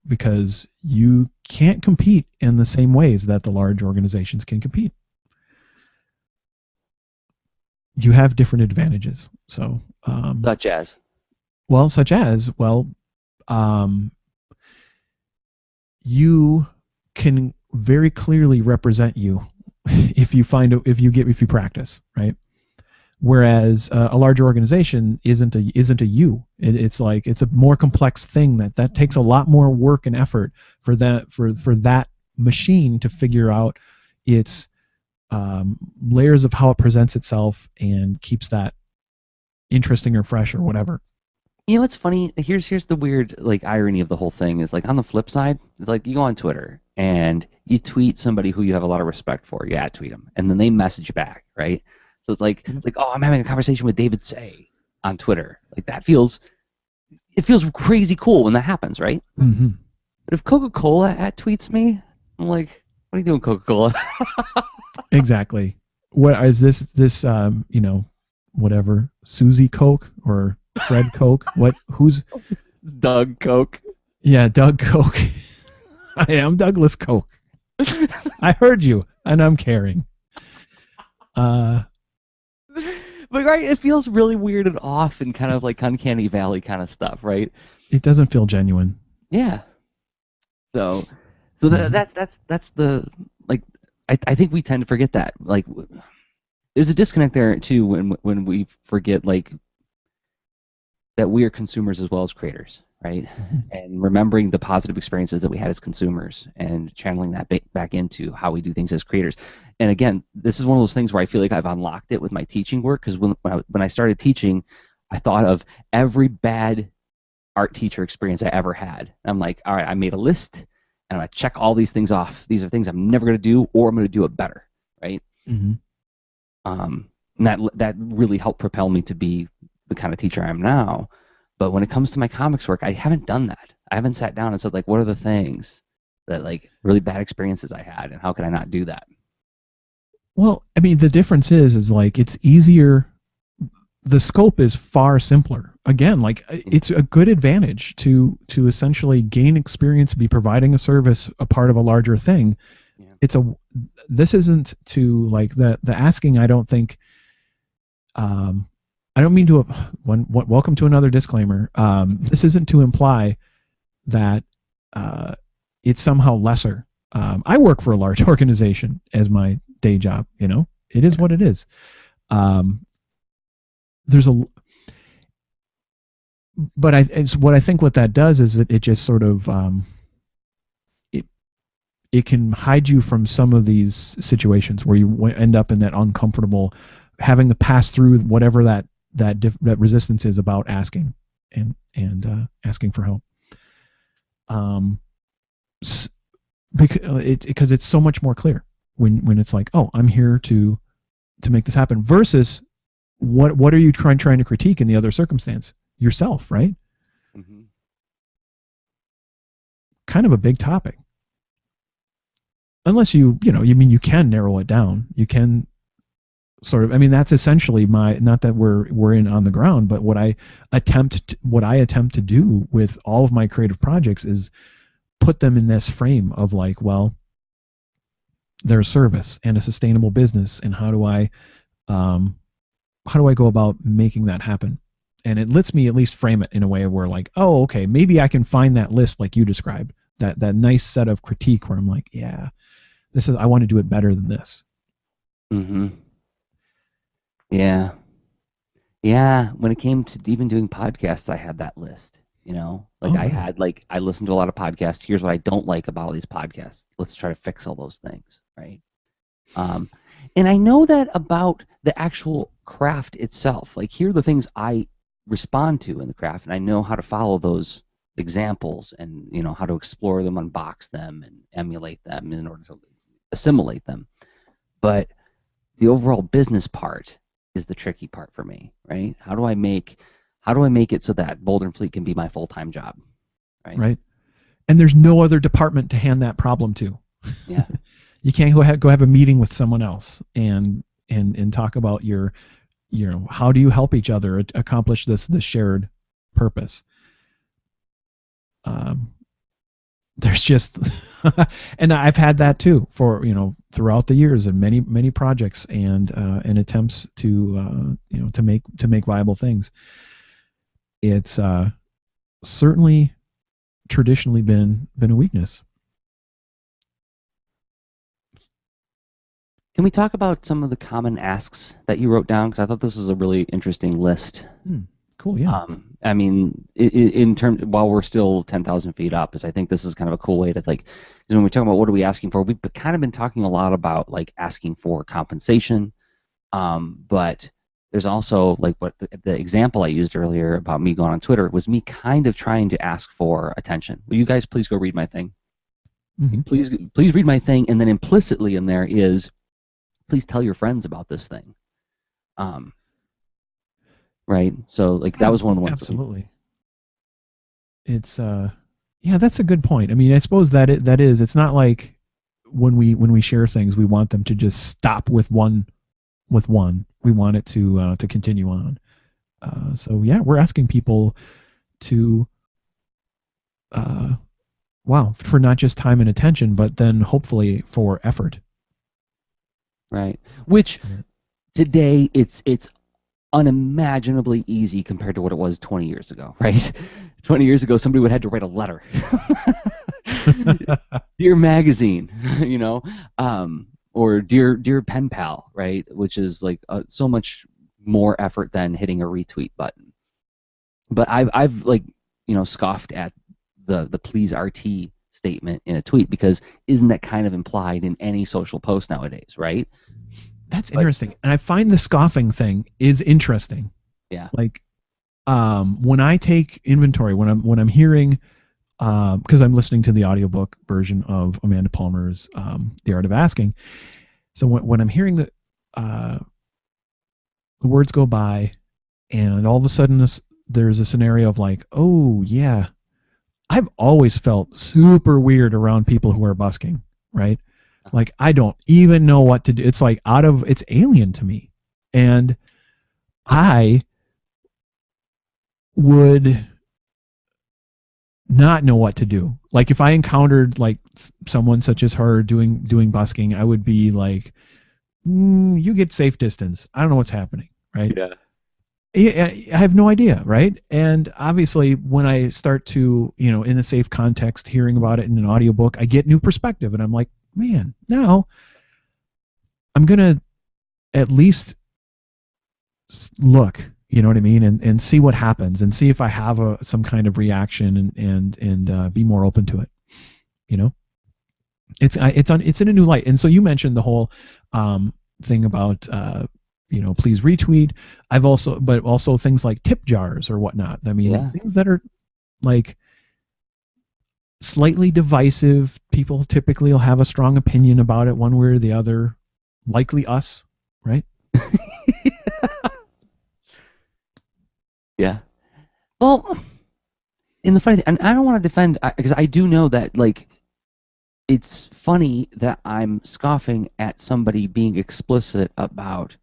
because you can't compete in the same ways that the large organizations can compete. You have different advantages. So Such as um, you can very clearly represent you if you practice, right? Whereas a larger organization isn't a you. It's like it's a more complex thing that takes a lot more work and effort for that machine to figure out its layers of how it presents itself and keeps that interesting or fresh or whatever. You know what's funny? Here's the weird like irony of the whole thing is like on the flip side, it's like you go on Twitter and you tweet somebody who you have a lot of respect for, you tweet them, and then they message back, right? So it's like, oh, I'm having a conversation with David Say on Twitter. Like it feels crazy cool when that happens, right? Mm-hmm. But if Coca-Cola tweets me, I'm like, what are you doing, Coca-Cola? Exactly. What is this you know, whatever, Susie Coke or Fred Coke? Who's Doug Coke? Yeah, Doug Coke. I am Douglas Coke. I heard you, and I'm caring. But right, it feels really weird and off and kind of like uncanny valley kind of stuff, right? It doesn't feel genuine. Yeah. So that's the like I think we tend to forget that like there's a disconnect there too when we forget like that we are consumers as well as creators, right? Mm-hmm. And remembering the positive experiences that we had as consumers and channeling that back into how we do things as creators. And again, this is one of those things where I feel like I've unlocked it with my teaching work, because when I started teaching, I thought of every bad art teacher experience I ever had. I'm like, all right, I made a list and I'm going to check all these things off. These are things I'm never going to do, or I'm going to do it better, right? Mm-hmm. And that really helped propel me to be the kind of teacher I am now. But when it comes to my comics work, I haven't done that. I haven't sat down and said, like, what are the things that, like, really bad experiences I had, and how can I not do that? Well, I mean, the difference is like it's easier. The scope is far simpler. Again, like it's a good advantage to essentially gain experience, be providing a service, a part of a larger thing. Yeah. This isn't to like the asking. I don't think. I don't mean to. Welcome to another disclaimer. This isn't to imply that it's somehow lesser. I work for a large organization as my day job. You know, it is what it is. What I think what that does is it just sort of it can hide you from some of these situations where you end up in that uncomfortable, having to pass through whatever that resistance is about asking and asking for help. Because it's so much more clear. when it's like, oh, I'm here to make this happen, versus what are you trying to critique in the other circumstance? Yourself, right? Mm-hmm. Kind of a big topic. Unless you mean you can narrow it down. You can sort of, I mean, that's essentially my, not that we're in on the ground, but what I attempt to do with all of my creative projects is put them in this frame of like, well, they're a service and a sustainable business, and how do I go about making that happen? And it lets me at least frame it in a way where like, oh, okay, maybe I can find that list like you described, that nice set of critique where I'm like, yeah, I want to do it better than this. Mm-hmm. Yeah. Yeah. When it came to even doing podcasts, I had that list. Like Oh, I really? had like I listened to a lot of podcasts. Here's what I don't like about all these podcasts. Let's try to fix all those things, right? Um, and I know that about the actual craft itself. Like here are the things I respond to in the craft, and I know how to follow those examples, and how to explore them, unbox them, and emulate them in order to assimilate them. But the overall business part is the tricky part for me, right? How do I make it so that Boulder and Fleet can be my full-time job, right? Right. And there's no other department to hand that problem to. Yeah. You can't go have a meeting with someone else and talk about your, how do you help each other accomplish this shared purpose. There's just and I've had that too for throughout the years and many projects and attempts to to make viable things. It's certainly traditionally been a weakness. Can we talk about some of the common asks that you wrote down? Because I thought this was a really interesting list. Cool, yeah. I mean, in terms, while we're still 10,000 feet up, is I think this is kind of a cool way to like, because when we're talking about what are we asking for, we've kind of been talking a lot about like asking for compensation, but there's also like what the example I used earlier about me going on Twitter was me kind of trying to ask for attention. Will you guys please go read my thing? Mm-hmm. Please read my thing, and then implicitly in there is, please tell your friends about this thing. Right? So like that was one of the ones. Absolutely. It's yeah, that's a good point. I mean, I suppose that is it's not like when we share things we want them to just stop with one. We want it to continue on. So yeah, we're asking people to for not just time and attention, but then hopefully for effort. Right. Which today it's unimaginably easy compared to what it was 20 years ago, right? 20 years ago, somebody would have had to write a letter. Dear magazine, or dear pen pal, right? Which is like so much more effort than hitting a retweet button. But I've like, scoffed at the please RT statement in a tweet, because isn't that kind of implied in any social post nowadays, right? That's interesting. And I find the scoffing thing is interesting. Yeah. Like when I take inventory, when I'm hearing, because I'm listening to the audiobook version of Amanda Palmer's The Art of Asking. So when I'm hearing the words go by, and all of a sudden there's a scenario of like, oh yeah, I've always felt super weird around people who are busking, right? Like I don't even know what to do. It's like it's alien to me. And I would not know what to do. Like if I encountered like someone such as her doing busking, I would be like, you get safe distance. I don't know what's happening, right? Yeah. I have no idea, right? And obviously when I start to, in a safe context, hearing about it in an audiobook, I get new perspective, and I'm like, man, now I'm going to at least look, you know what I mean, and see what happens, and see if I have some kind of reaction, and be more open to it. It's in a new light. And so you mentioned the whole thing about please retweet. But also things like tip jars or whatnot. I mean, things that are like slightly divisive. People typically will have a strong opinion about it one way or the other. Likely us, right? Yeah. Well, and the funny thing, and I don't want to defend, because I do know that, like, it's funny that I'm scoffing at somebody being explicit about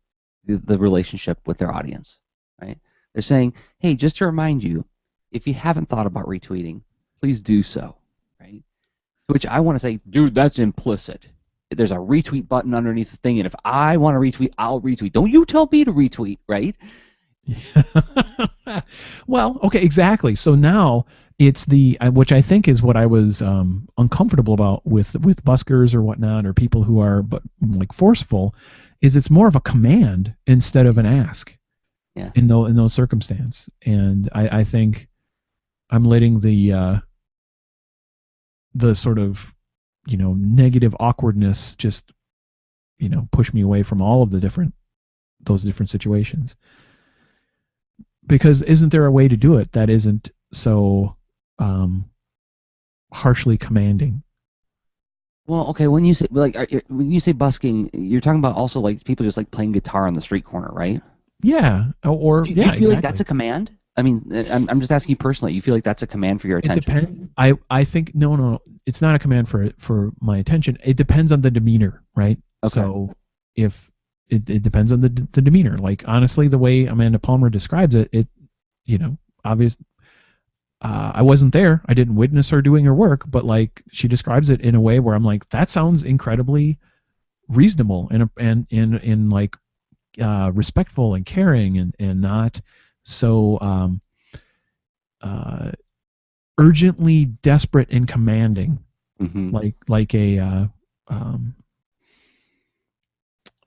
the relationship with their audience, right? They're saying, hey, just to remind you, if you haven't thought about retweeting, please do so, right? To which I want to say, dude, that's implicit. There's a retweet button underneath the thing, and if I want to retweet, I'll retweet. Don't you tell me to retweet, right? Well, okay, exactly. So now it's which I think is what I was uncomfortable about with buskers or whatnot, or people who are but like forceful, is it's more of a command instead of an ask. Yeah. In those circumstances, and I think I'm letting the sort of negative awkwardness just push me away from all of those different situations. Because isn't there a way to do it that isn't so harshly commanding? Well, okay, when you say when you say busking, you're talking about also like people just like playing guitar on the street corner, right? Yeah, or Do you yeah, feel like exactly. that's a command? I mean, I'm just asking you personally. You feel like that's a command for your It attention? depends. I think no, it's not a command for my attention. It depends on the demeanor, right? Okay. So if it depends on the demeanor. Like honestly, the way Amanda Palmer describes it, obvious. I wasn't there. I didn't witness her doing her work, but like she describes it in a way where I'm like, that sounds incredibly reasonable and in like respectful and caring and not so uh, urgently desperate and commanding, Mm-hmm. like a um,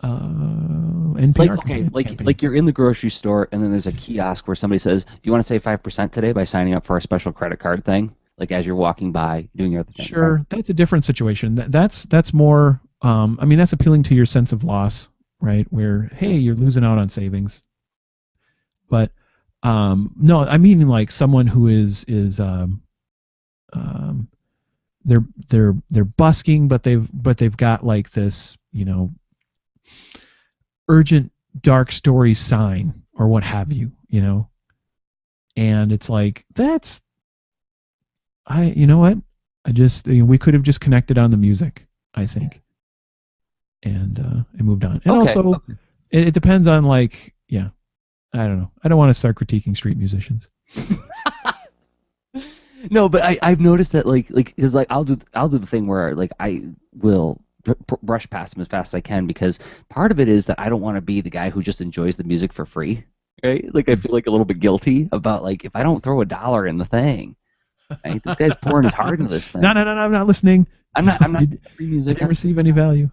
NPR Like you're in the grocery store and then there's a kiosk where somebody says, "Do you want to save 5% today by signing up for our special credit card thing?" Like as you're walking by doing your other thing, right? Sure, that's a different situation. That's more. I mean, that's appealing to your sense of loss, right? Where hey, Yeah. you're losing out on savings. But no, I mean like someone who is um, they're busking, but they've got like this urgent dark story sign or what have you, and it's like that's you know what, I just we could have just connected on the music, I think, and moved on. And Okay. also, it depends on like yeah, I don't know. I don't want to start critiquing street musicians. No, but I've noticed that like because like I'll do the thing where like I will brush past them as fast as I can because part of it is that I don't want to be the guy who just enjoys the music for free, right? Like I feel like a little bit guilty about like if I don't throw $1 in the thing, right? This guy's pouring his heart into this thing. No, I'm not listening. I'm not You free music. didn't receive any value.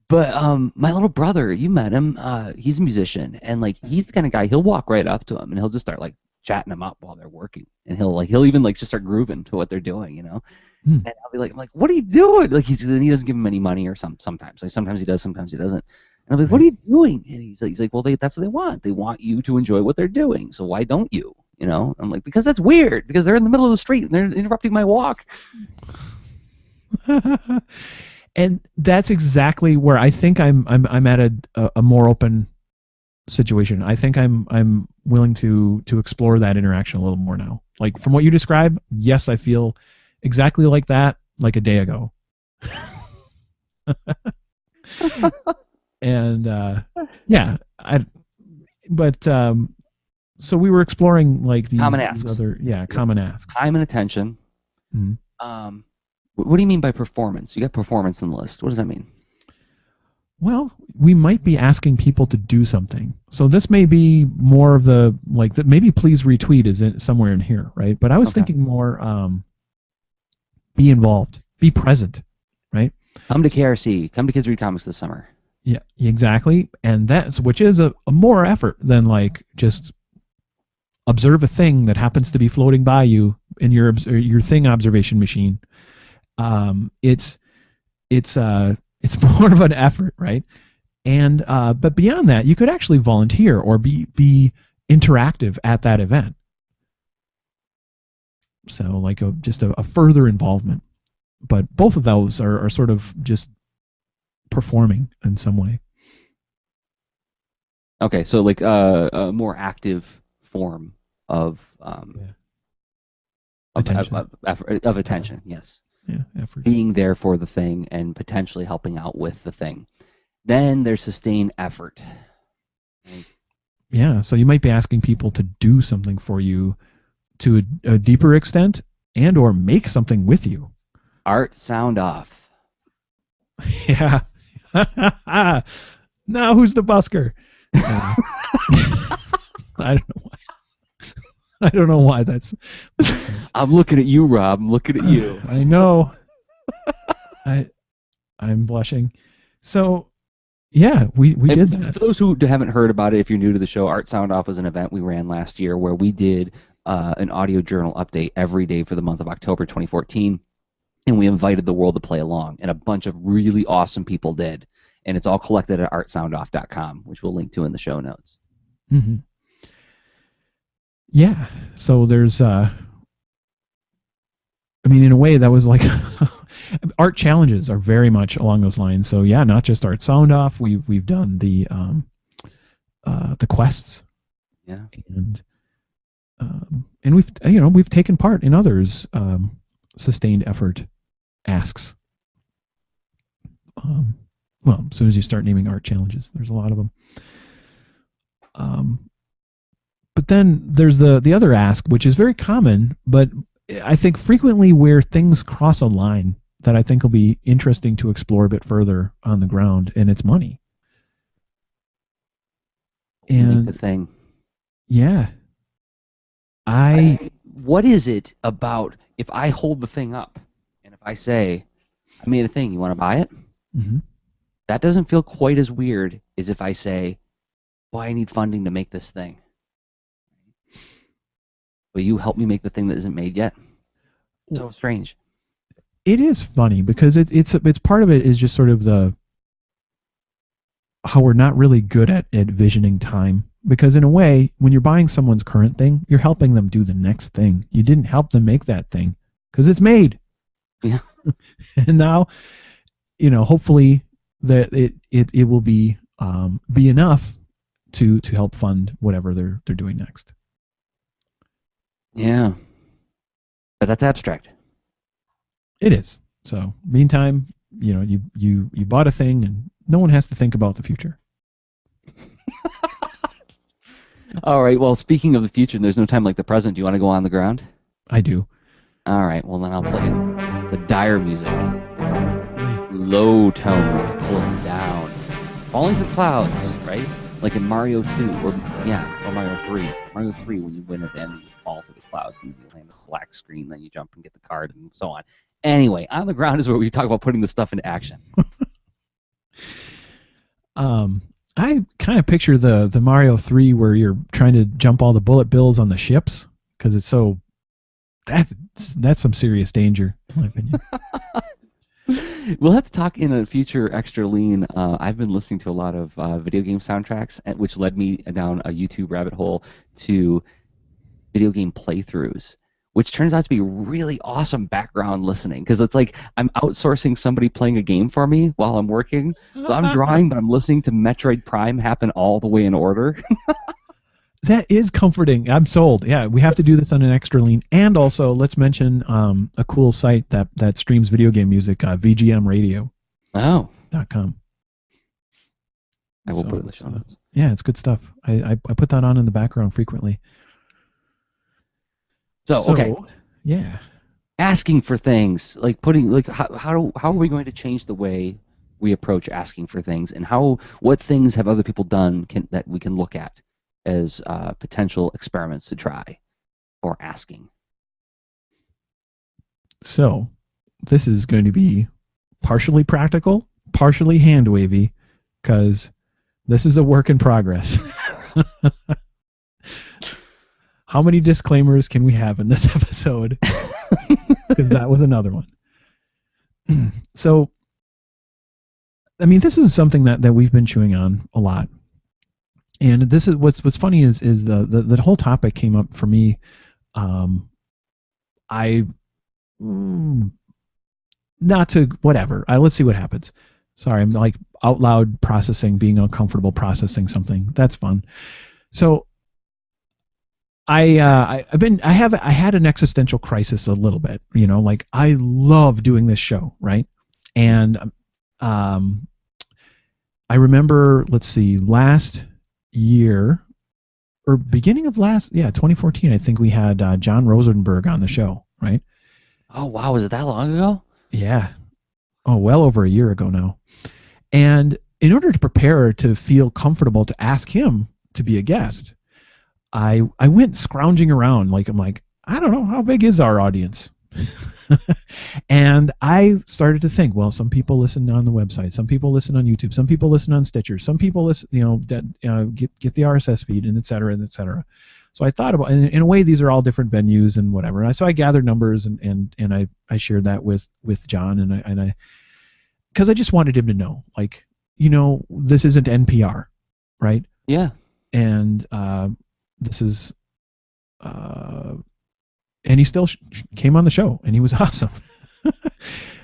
But my little brother, you met him. He's a musician, and like he's the kind of guy. He'll walk right up to him, and he'll just start like chatting him up while they're working, and he'll even like just start grooving to what they're doing, you know. Hmm. And I'll be like, I'm like, what are you doing? Like he doesn't give him any money or sometimes. Like sometimes he does, sometimes he doesn't. And I'm like, what are you doing? And he's like, well, that's what they want. They want you to enjoy what they're doing. So why don't you? You know? I'm like, because that's weird. Because they're in the middle of the street and they're interrupting my walk. And that's exactly where I think I'm at a more open situation. I think I'm willing to explore that interaction a little more now. Like from what you describe, yes, I feel exactly like that like a day ago. And yeah, but so we were exploring like Common these asks. other common asks. Time and attention. Mhm. What do you mean by performance? You got performance in the list. What does that mean? Well, we might be asking people to do something. So this may be more of the like that. Maybe please retweet is somewhere in here, right? But I was thinking more be involved, be present, right? Come to KRC. Come to Kids Read Comics this summer. Yeah, exactly. And that's which is a more effort than like just observe a thing that happens to be floating by you in your thing observation machine. It's more of an effort, right? And but beyond that, you could actually volunteer or be interactive at that event. So like just a further involvement. But both of those are sort of just performing in some way. Okay, so like a more active form of Yeah. Attention. of attention. Yes, Yeah, effort. being there for the thing and potentially helping out with the thing. Then there's sustained effort. Right? Yeah, so you might be asking people to do something for you to a deeper extent and or make something with you. Art sound off. Yeah. Now who's the busker? I don't know why. I don't know why that's. I'm looking at you, Rob. I'm looking at you. I know. I'm blushing. So, yeah, we did that. For those who haven't heard about it, if you're new to the show, Art Sound Off was an event we ran last year where we did an audio journal update every day for the month of October 2014, and we invited the world to play along, and a bunch of really awesome people did. And it's all collected at artsoundoff.com, which we'll link to in the show notes. Mm-hmm. Yeah, so there's I mean, in a way, that was like art challenges are very much along those lines. So yeah, not just Art Sound Off. We've done the quests. Yeah. And we've taken part in others sustained effort asks. Well, as soon as you start naming art challenges, there's a lot of them. But then there's the other ask, which is very common, but I think frequently where things cross a line that I think will be interesting to explore a bit further on the ground, and it's money. And make the thing. Yeah. What is it about if I hold the thing up and if I say, I made a thing, you want to buy it? Mm-hmm. That doesn't feel quite as weird as if I say, well, I need funding to make this thing. Will you help me make the thing that isn't made yet? It's so strange. It is funny because it's part of it is just sort of how we're not really good at visioning time. Because in a way, when you're buying someone's current thing, you're helping them do the next thing. You didn't help them make that thing because it's made. Yeah. And now, hopefully that it will be enough to help fund whatever they're doing next. Yeah. But that's abstract. It is. So, meantime, you bought a thing and no one has to think about the future. All right. Well, speaking of the future, there's no time like the present. Do you want to go on the ground? I do. All right. Well, then I'll play the dire music. Low tones to pull us down. Falling through clouds, right? Like in Mario 2, or Mario 3. Mario 3, when you win at the end, you fall through the clouds and you land on a black screen, then you jump and get the card and so on. Anyway, on the ground is where we talk about putting the stuff into action. I kind of picture the Mario 3 where you're trying to jump all the bullet bills on the ships because it's so that's some serious danger, in my opinion. We'll have to talk in a future extra lean. I've been listening to a lot of video game soundtracks, which led me down a YouTube rabbit hole to video game playthroughs, which turns out to be really awesome background listening because it's like I'm outsourcing somebody playing a game for me while I'm working. So I'm drawing, but I'm listening to Metroid Prime happen all the way in order. That is comforting. I'm sold. Yeah, we have to do this on an extra lean. And also, let's mention a cool site that streams video game music, VGMradio.com. Oh. I will put it in the show notes. Yeah, it's good stuff. I put that on in the background frequently. So okay. Yeah. Asking for things, like how are we going to change the way we approach asking for things, and what things have other people done that we can look at as potential experiments to try or asking? So this is going to be partially practical, partially hand wavy, because this is a work in progress. How many disclaimers can we have in this episode? Because that was another one. So, I mean, this is something that we've been chewing on a lot. And this is what's funny is the whole topic came up for me. I not to whatever. Let's see what happens. Sorry, I'm like out loud processing, being uncomfortable processing something. That's fun. So I had an existential crisis a little bit. Like I love doing this show, right? And um, I remember, let's see, last year or beginning of 2014, I think we had John Rosenberg on the show, right? Oh wow, was it that long ago? Yeah. Oh, well over a year ago now. And in order to prepare to feel comfortable to ask him to be a guest, I went scrounging around. Like I'm like, I don't know, how big is our audience? And I started to think, well, some people listen on the website, some people listen on YouTube, some people listen on Stitcher, some people listen, get the RSS feed, and et cetera, and et cetera. So I thought about, in a way, these are all different venues and whatever. So I gathered numbers and I shared that with John, and I because I just wanted him to know, like, this isn't NPR, right? Yeah. And this is, and he still came on the show, and he was awesome. That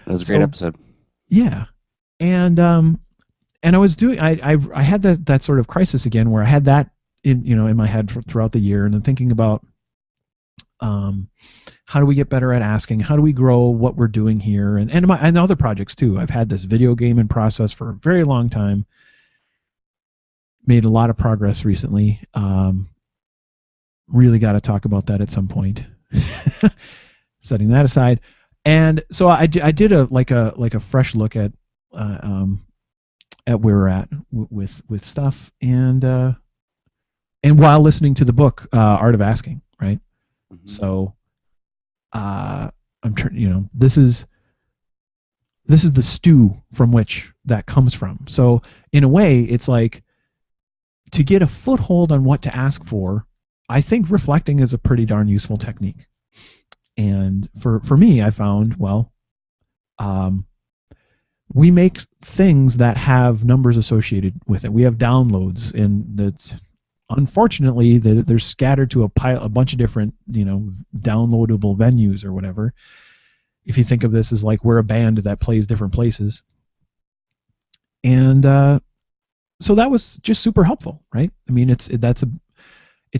was a great episode. Yeah, and I was doing, I had that sort of crisis again, where I had that in my head throughout the year, and then thinking about how do we get better at asking, how do we grow what we're doing here, and other projects too. I've had this video game in process for a very long time. Made a lot of progress recently. Really got to talk about that at some point. Setting that aside, and so I did a fresh look at where we're at with stuff, and while listening to the book Art of Asking, right? Mm-hmm. So this is the stew from which that comes from. So in a way, it's like, to get a foothold on what to ask for, I think reflecting is a pretty darn useful technique. And for me, I found, we make things that have numbers associated with it. We have downloads, and that's unfortunately they're scattered to a bunch of different downloadable venues or whatever. If you think of this as like we're a band that plays different places, and so that was just super helpful, right? I mean, it's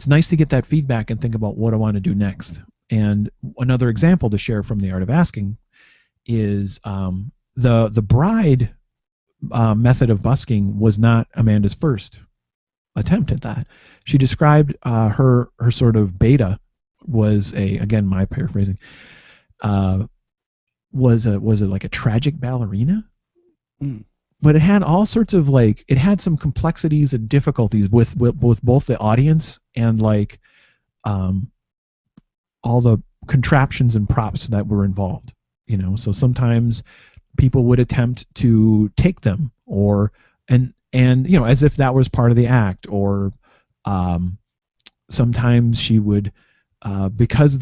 nice to get that feedback and think about what I want to do next. And another example to share from the Art of Asking is the bride method of busking was not Amanda's first attempt at that. She described her sort of beta was again, my paraphrasing, was it like a tragic ballerina? Mm. But it had all sorts of it had some complexities and difficulties with both the audience and all the contraptions and props that were involved. So sometimes people would attempt to take them, and as if that was part of the act, or sometimes she would because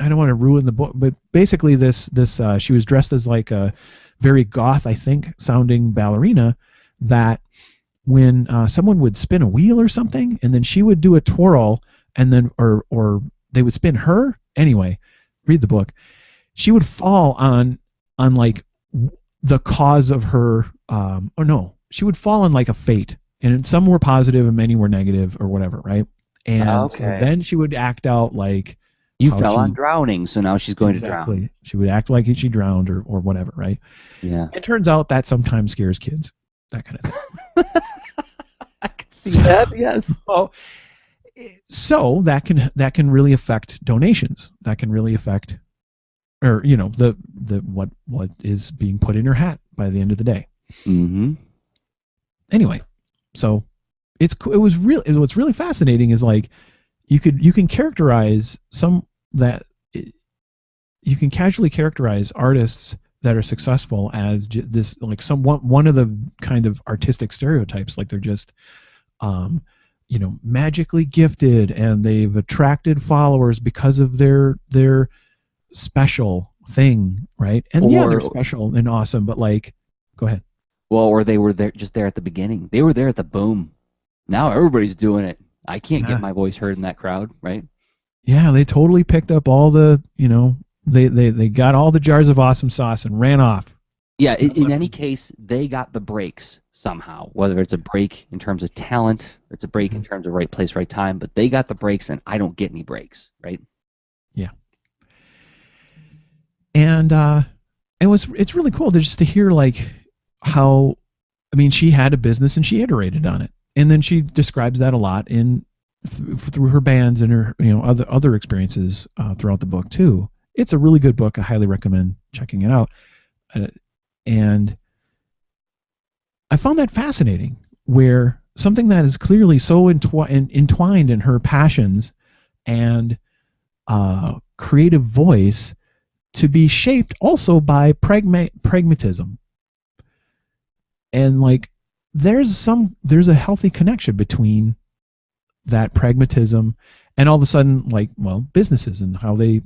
I don't want to ruin the book, but basically this she was dressed as like a very goth, I think, sounding ballerina, that when someone would spin a wheel or something, and then she would do a twirl, and then or they would spin her. Anyway, read the book. She would fall on like the cause of her, or no, she would fall on like a fate, and some were positive and many were negative or whatever, right? And so then she would act out like, you fell on drowning, so now she's going to drown. She would act like she drowned or whatever, right? Yeah. It turns out that sometimes scares kids, that kind of thing. I can see that, yes. So that can really affect donations. That can really affect, or the what is being put in her hat by the end of the day. Mm-hmm. Anyway, so what's really fascinating is like you can characterize you can casually characterize artists that are successful as this, like one of the kind of artistic stereotypes, like they're just magically gifted and they've attracted followers because of their special thing, right? And they're special and awesome, but go ahead. Well, or they were there at the beginning. They were there at the boom. Now everybody's doing it. I can't get my voice heard in that crowd, right? Yeah, they totally picked up all the, they got all the jars of awesome sauce and ran off. Yeah, in any case, they got the breaks somehow, whether it's a break in terms of talent or it's a break in Mhm. terms of right place, right time, but they got the breaks and I don't get any breaks, right? Yeah. And it's really cool to just to hear like how, I mean, she had a business and she iterated on it. And then she describes that a lot in through her bands and her, other experiences throughout the book too. It's a really good book. I highly recommend checking it out. Uh, and I found that fascinating, where something that is clearly so entwined in her passions and creative voice to be shaped also by pragmatism. And like, there's a healthy connection between that pragmatism and all of a sudden, like, well, businesses and how they,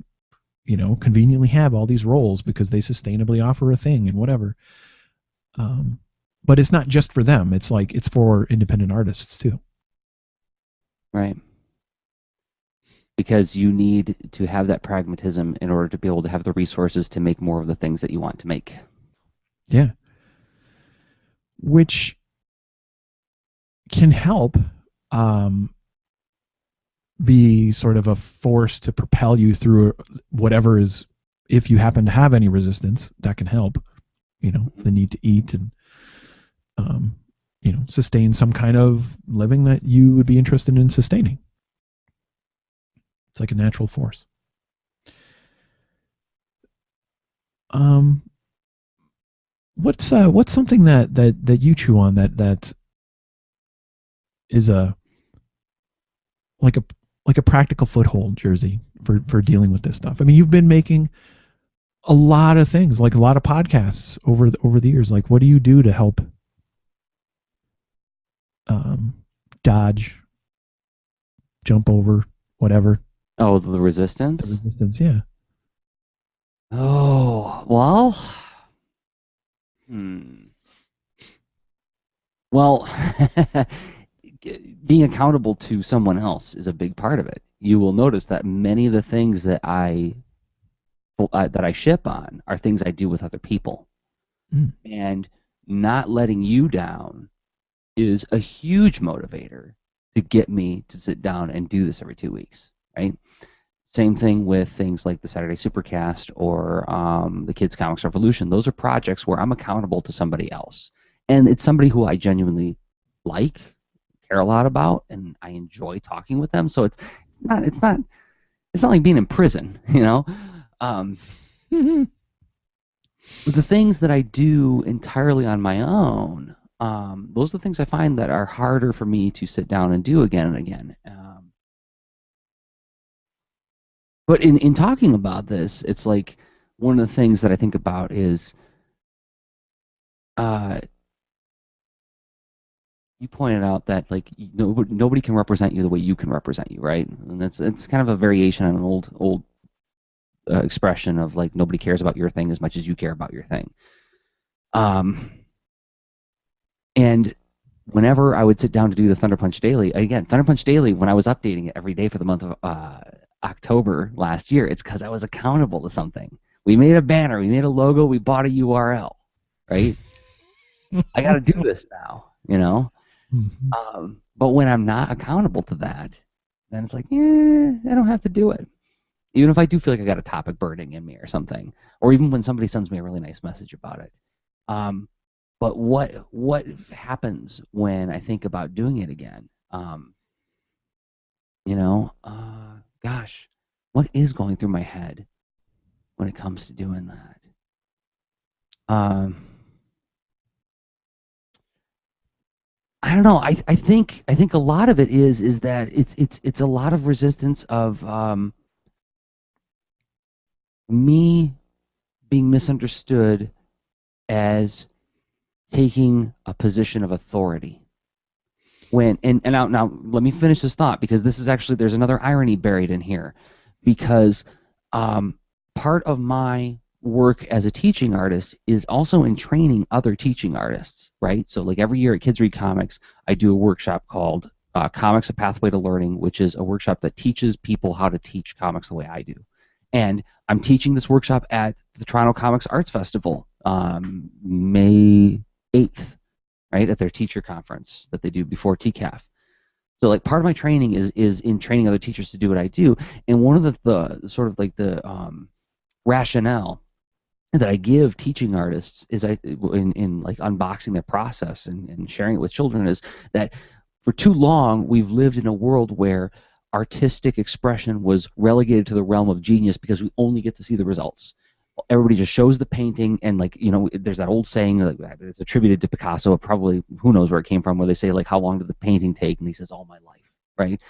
conveniently have all these roles because they sustainably offer a thing and whatever. Um, but it's not just for them. It's like it's for independent artists too. Right. Because you need to have that pragmatism in order to be able to have the resources to make more of the things that you want to make. Yeah, which can help um, be sort of a force to propel you through whatever is. If you happen to have any resistance, that can help. The need to eat and um, sustain some kind of living that you would be interested in sustaining. It's like a natural force. Um, what's something that you chew on that is a like a like a practical foothold, Jersey, for dealing with this stuff? I mean, you've been making a lot of things, like a lot of podcasts over the years. Like, what do you do to help um, dodge, jump over, whatever Oh, the the resistance? resistance? Yeah. Oh, well, hmm. Well, being accountable to someone else is a big part of it. You will notice that many of the things that I ship on are things I do with other people, Mm. and not letting you down is a huge motivator to get me to sit down and do this every 2 weeks, right? Same thing with things like the Saturday Supercast or the Kids Comics Revolution. Those are projects where I'm accountable to somebody else, and it's somebody who I genuinely like, care a lot about, and I enjoy talking with them. So it's not like being in prison, you know. Um, the things that I do entirely on my own, those are the things I find that are harder for me to sit down and do again and again. But in talking about this, it's like one of the things that I think about is uh, you pointed out that like nobody can represent you the way you can represent you, right? And it's kind of a variation on an old expression of like nobody cares about your thing as much as you care about your thing. Um, and whenever I would sit down to do the Thunder Punch Daily, again, Thunder Punch Daily, when I was updating it every day for the month of October last year, it's because I was accountable to something. We made a banner, we made a logo, we bought a URL, right? I got to do this now, you know? Mhm. But when I'm not accountable to that, then it's like, I don't have to do it. Even if I do feel like I got a topic burning in me or something, or even when somebody sends me a really nice message about it. Um, but what happens when I think about doing it again? Gosh, what is going through my head when it comes to doing that? Um, I don't know. I think a lot of it is that it's a lot of resistance of me being misunderstood as taking a position of authority. And now let me finish this thought because this is actually there's another irony buried in here because um, part of my work as a teaching artist is also in training other teaching artists, right? So like every year at Kids Read Comics, I do a workshop called Comics: A Pathway to Learning, which is a workshop that teaches people how to teach comics the way I do. And I'm teaching this workshop at the Toronto Comics Arts Festival, May 8th, right, at their teacher conference that they do before TCAF. So like part of my training is in training other teachers to do what I do. And one of the sort of like the rationale that I give teaching artists is in like unboxing their process and sharing it with children is that for too long we've lived in a world where artistic expression was relegated to the realm of genius because we only get to see the results. Everybody just shows the painting, and like, you know, there's that old saying like, it's attributed to Picasso, probably who knows where it came from, where they say like, how long did the painting take? And he says, all my life, right?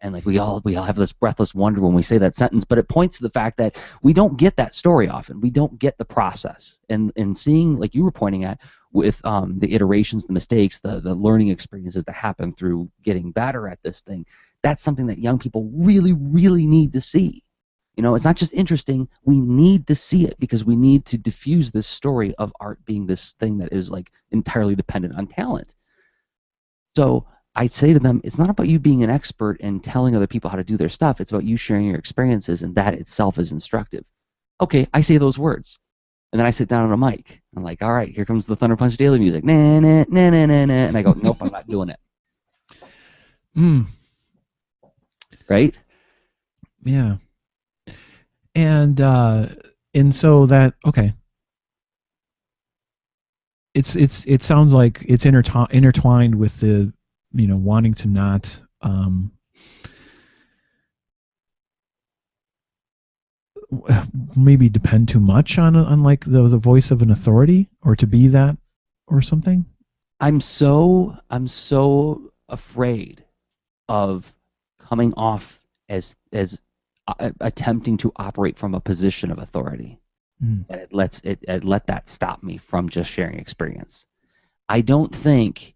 And like we all have this breathless wonder when we say that sentence, but it points to the fact that we don't get that story often. We don't get the process, and seeing, like you were pointing at, with the iterations, the mistakes, the learning experiences that happen through getting better at this thing. That's something that young people really, really need to see. You know, it's not just interesting. We need to see it because we need to diffuse this story of art being this thing that is like entirely dependent on talent. So I say to them, it's not about you being an expert and telling other people how to do their stuff. It's about you sharing your experiences, and that itself is instructive. Okay, I say those words. And then I sit down on a mic. I'm like, all right, here comes the Thunder Punch Daily music. Nah, nah, nah, nah, nah, nah. And I go, nope, I'm not doing it. Right? Yeah. And so that, okay. It sounds like it's intertwined with the, you know, wanting to not maybe depend too much on like the voice of an authority, or to be that or something. I'm so afraid of coming off as attempting to operate from a position of authority, and it let that stop me from just sharing experience. I don't think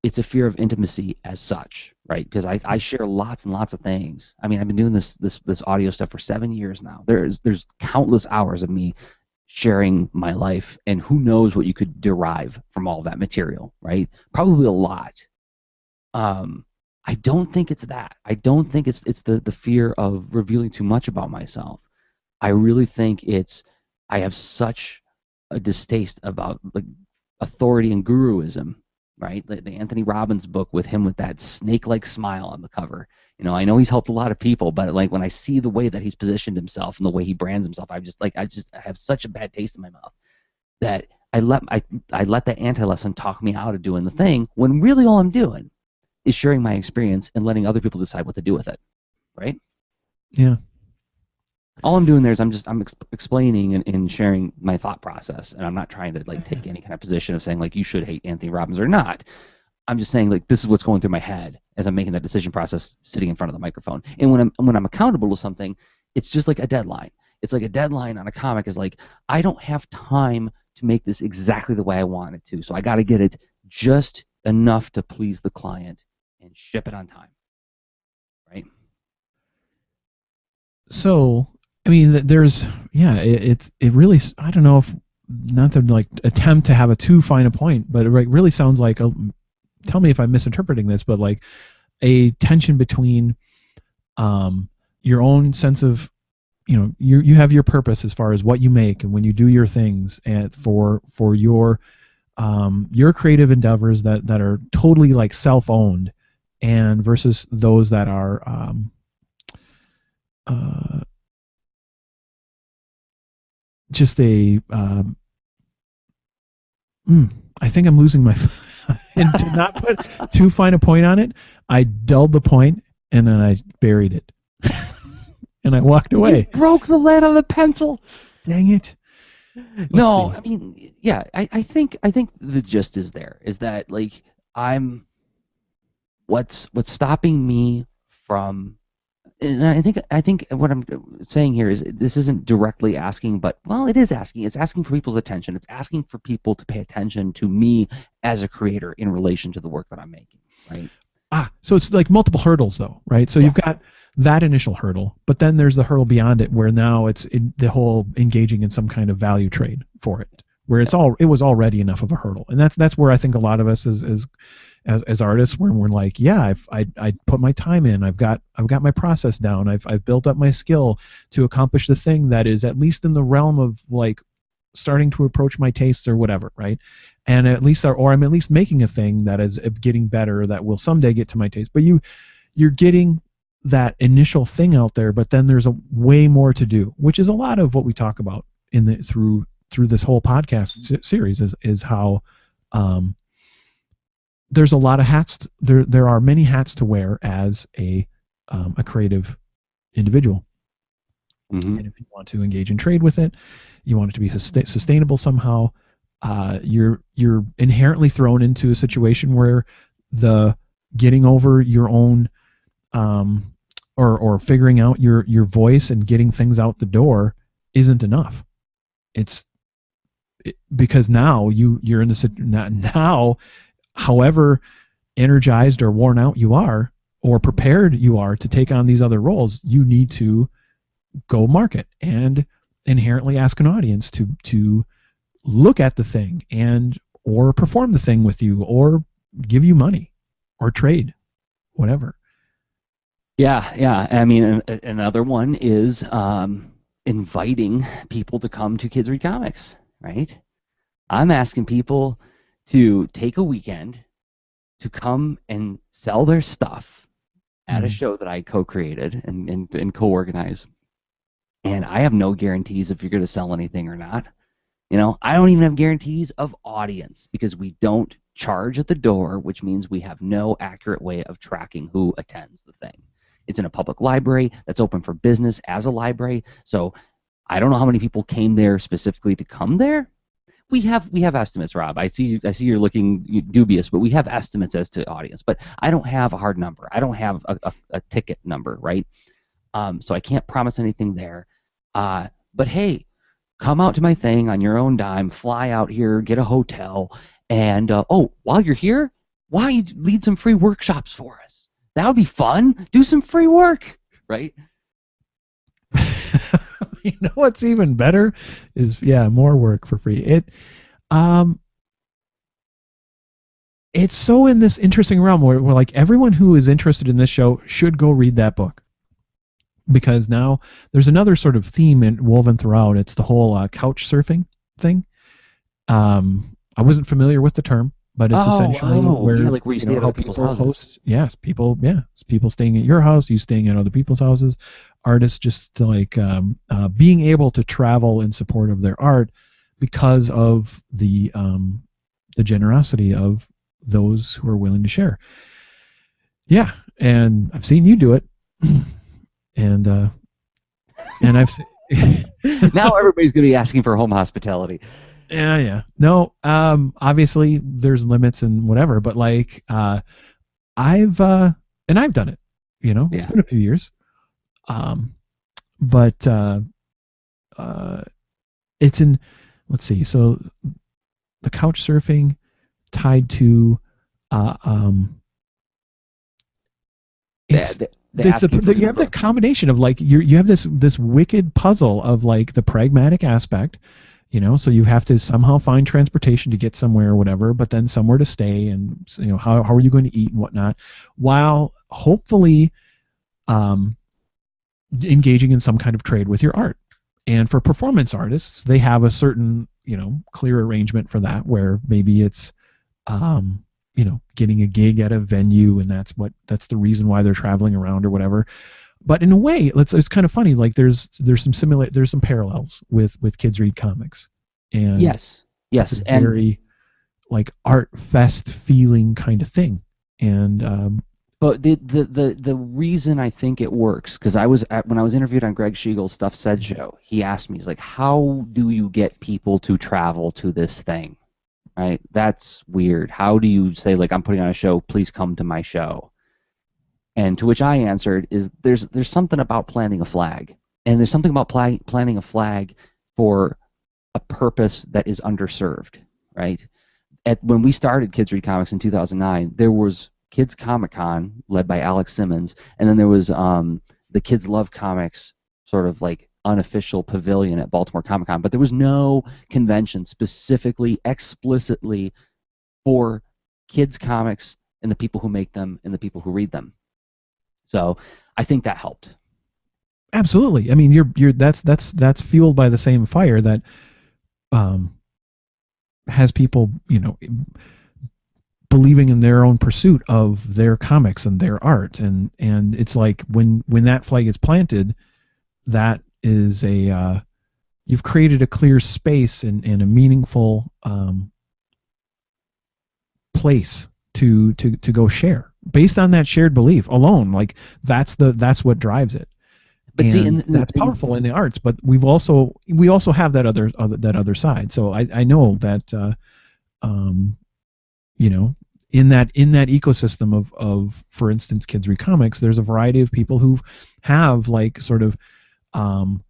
it's a fear of intimacy as such, right? Because I share lots and lots of things. I mean, I've been doing this audio stuff for 7 years now. There's countless hours of me sharing my life, and who knows what you could derive from all that material, right? Probably a lot. I don't think it's that. I don't think it's the fear of revealing too much about myself. I really think I have such a distaste about like authority and guruism, right? The Anthony Robbins book with him with that snake-like smile on the cover. You know, I know he's helped a lot of people, but like when I see the way that he's positioned himself and the way he brands himself, I have such a bad taste in my mouth that I let that anti-lesson talk me out of doing the thing, when really all I'm doing is sharing my experience and letting other people decide what to do with it, right? Yeah. All I'm doing there is I'm explaining and sharing my thought process, and I'm not trying to like take any kind of position of saying like you should hate Anthony Robbins or not. I'm just saying like this is what's going through my head as I'm making that decision process, sitting in front of the microphone. And when I'm accountable to something, it's just like a deadline. It's like a deadline on a comic is like, I don't have time to make this exactly the way I want it to, so I got to get it just enough to please the client and ship it on time, right? So, I mean, there's, yeah, it really, I don't know, if not to like attempt to have a too fine a point, but it really sounds like tell me if I'm misinterpreting this, but like a tension between your own sense of, you know, you have your purpose as far as what you make and when you do your things, and for your creative endeavors that are totally like self-owned, and versus those that are just a I think I'm losing my and to not put too fine a point on it, I dulled the point and then I buried it. And I walked away. You broke the lead on the pencil. Dang it. No, I mean, yeah, I think the gist is there, is that like what's stopping me from, and I think what I'm saying here is this isn't directly asking, but well, it is asking. It's asking for people's attention. It's asking for people to pay attention to me as a creator in relation to the work that I'm making, right? So it's like multiple hurdles though, right? So you've got that initial hurdle, but then there's the hurdle beyond it where now it's the whole engaging in some kind of value trade for it, where it was already enough of a hurdle. And that's where I think a lot of us as as artists, where we're like, yeah, I put my time in, I've got my process down, I've built up my skill to accomplish the thing that is at least in the realm of like starting to approach my tastes or whatever, right? And at least, or I'm at least making a thing that is getting better, that will someday get to my taste. But you're getting that initial thing out there, but then there's a way more to do, which is a lot of what we talk about in the through this whole podcast series is how there's a lot of hats. There are many hats to wear as a creative individual. Mm-hmm. And if you want to engage in trade with it, you want it to be sustainable somehow. You're inherently thrown into a situation where the getting over your own or figuring out your voice and getting things out the door isn't enough. Because now you're in the now, however energized or worn out you are or prepared you are to take on these other roles, you need to go market and inherently ask an audience to look at the thing and or perform the thing with you or give you money or trade, whatever. Yeah. I mean, another one is inviting people to come to Kids Read Comics, right? I'm asking people to take a weekend to come and sell their stuff at a show that I co-created and co-organize. And I have no guarantees if you're going to sell anything or not. You know, I don't even have guarantees of audience because we don't charge at the door, which means we have no accurate way of tracking who attends the thing. It's in a public library that's open for business as a library. So I don't know how many people came there specifically to come there. We have estimates, Rob. I see you're looking dubious, but we have estimates as to audience. But I don't have a hard number. I don't have a ticket number, right? So I can't promise anything there. But hey, come out to my thing on your own dime, fly out here, get a hotel, and while you're here, why don't you lead some free workshops for us? That would be fun. Do some free work, right? You know what's even better is more work for free. It's so in this interesting realm where like everyone who is interested in this show should go read that book, because now there's another sort of theme woven throughout. It's the whole couch surfing thing. I wasn't familiar with the term, but it's essentially where you stay at other people's houses. People staying at your house, you staying at other people's houses, artists just like being able to travel in support of their art because of the generosity of those who are willing to share. Yeah, and I've seen you do it, and I've now everybody's going to be asking for home hospitality. Yeah. No, obviously there's limits and whatever, but like I've done it, It's been a few years. But it's in, let's see, so the couch surfing tied to you have the combination of like you have this wicked puzzle of like the pragmatic aspect, so you have to somehow find transportation to get somewhere or whatever, but then somewhere to stay, and how are you going to eat and whatnot, while hopefully engaging in some kind of trade with your art. And for performance artists, they have a certain clear arrangement for that, where maybe it's getting a gig at a venue, and that's the reason why they're traveling around or whatever. But in a way, it's kind of funny. Like there's some parallels with Kids Read Comics, and yes, it's a very like art fest feeling kind of thing. And but the reason I think it works, because when I was interviewed on Greg Schiegel's Stuff Said show, he asked me, he's like, how do you get people to travel to this thing? Right? That's weird. How do you say, like, I'm putting on a show, please come to my show? And to which I answered is there's something about planting a flag. And there's something about planting a flag for a purpose that is underserved, right? When we started Kids Read Comics in 2009, there was Kids Comic Con led by Alex Simmons, and then there was the Kids Love Comics sort of like unofficial pavilion at Baltimore Comic Con, but there was no convention specifically, explicitly for kids comics in the people who make them and the people who read them. So I think that helped. Absolutely. I mean, that's fueled by the same fire that um, has people, believing in their own pursuit of their comics and their art, and it's like when that flag is planted, that is you've created a clear space and a meaningful place to go share based on that shared belief alone. Like that's what drives it. But see, And that's powerful in the arts. But we also have that other side. So I know that in that ecosystem of for instance Kids Read Comics, there's a variety of people who have like sort of um,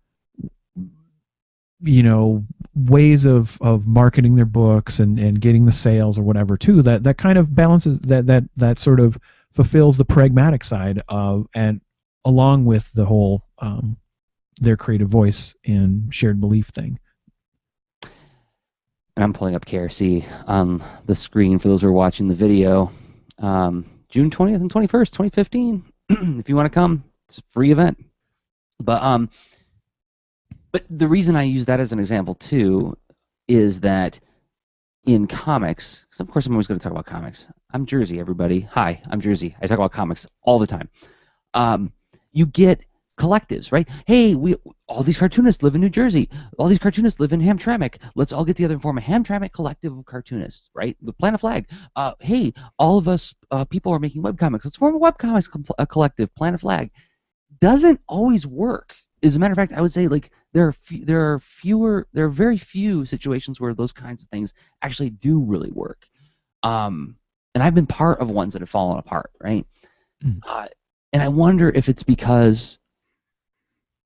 ways of marketing their books and getting the sales or whatever too, that kind of balances that sort of fulfills the pragmatic side of, and along with the whole their creative voice and shared belief thing. And I'm pulling up KRC on the screen for those who are watching the video. June 20th and 21st, 2015. If you want to come, it's a free event. But the reason I use that as an example too is that in comics, because of course I'm always going to talk about comics. I'm Jersey, everybody. Hi, I'm Jersey. I talk about comics all the time. You get collectives, right? Hey, all these cartoonists live in New Jersey. All these cartoonists live in Hamtramck. Let's all get together and form a Hamtramck collective of cartoonists, right? Plant a flag. Hey, all of us people are making webcomics. Let's form a webcomics collective. Plant a flag. Doesn't always work. As a matter of fact, I would say like there are very few situations where those kinds of things actually do really work. And I've been part of ones that have fallen apart, right? And I wonder if it's because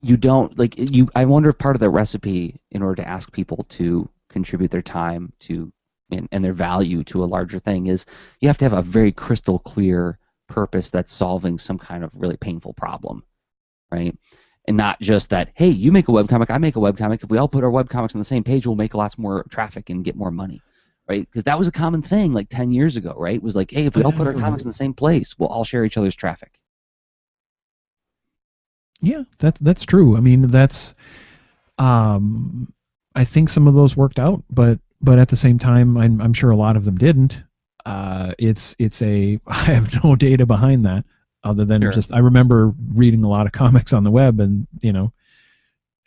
you don't I wonder if part of the recipe in order to ask people to contribute their time to and their value to a larger thing is you have to have a very crystal clear purpose that's solving some kind of really painful problem, right? And not just that, hey, you make a webcomic, I make a webcomic. If we all put our webcomics on the same page, we'll make lots more traffic and get more money, right? Because that was a common thing like 10 years ago, right? It was like, hey, if we all put our comics in the same place, we'll all share each other's traffic. Yeah, that's true. I mean, that's I think some of those worked out, but at the same time, I'm sure a lot of them didn't. It's I have no data behind that other than Sure. just I remember reading a lot of comics on the web and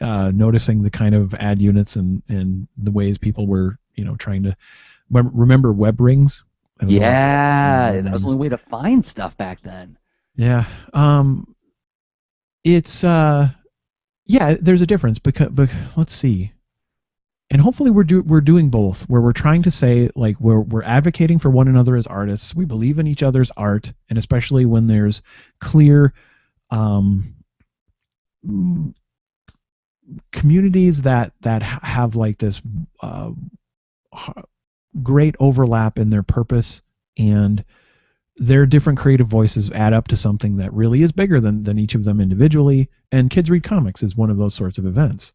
noticing the kind of ad units and the ways people were trying to remember web rings. Yeah, that was the only way to find stuff back then. Yeah. It's yeah, there's a difference because let's see. And hopefully we're doing both, where we're trying to say like we're advocating for one another as artists. We believe in each other's art, and especially when there's clear communities that have like this great overlap in their purpose, and their different creative voices add up to something that really is bigger than each of them individually. And Kids Read Comics is one of those sorts of events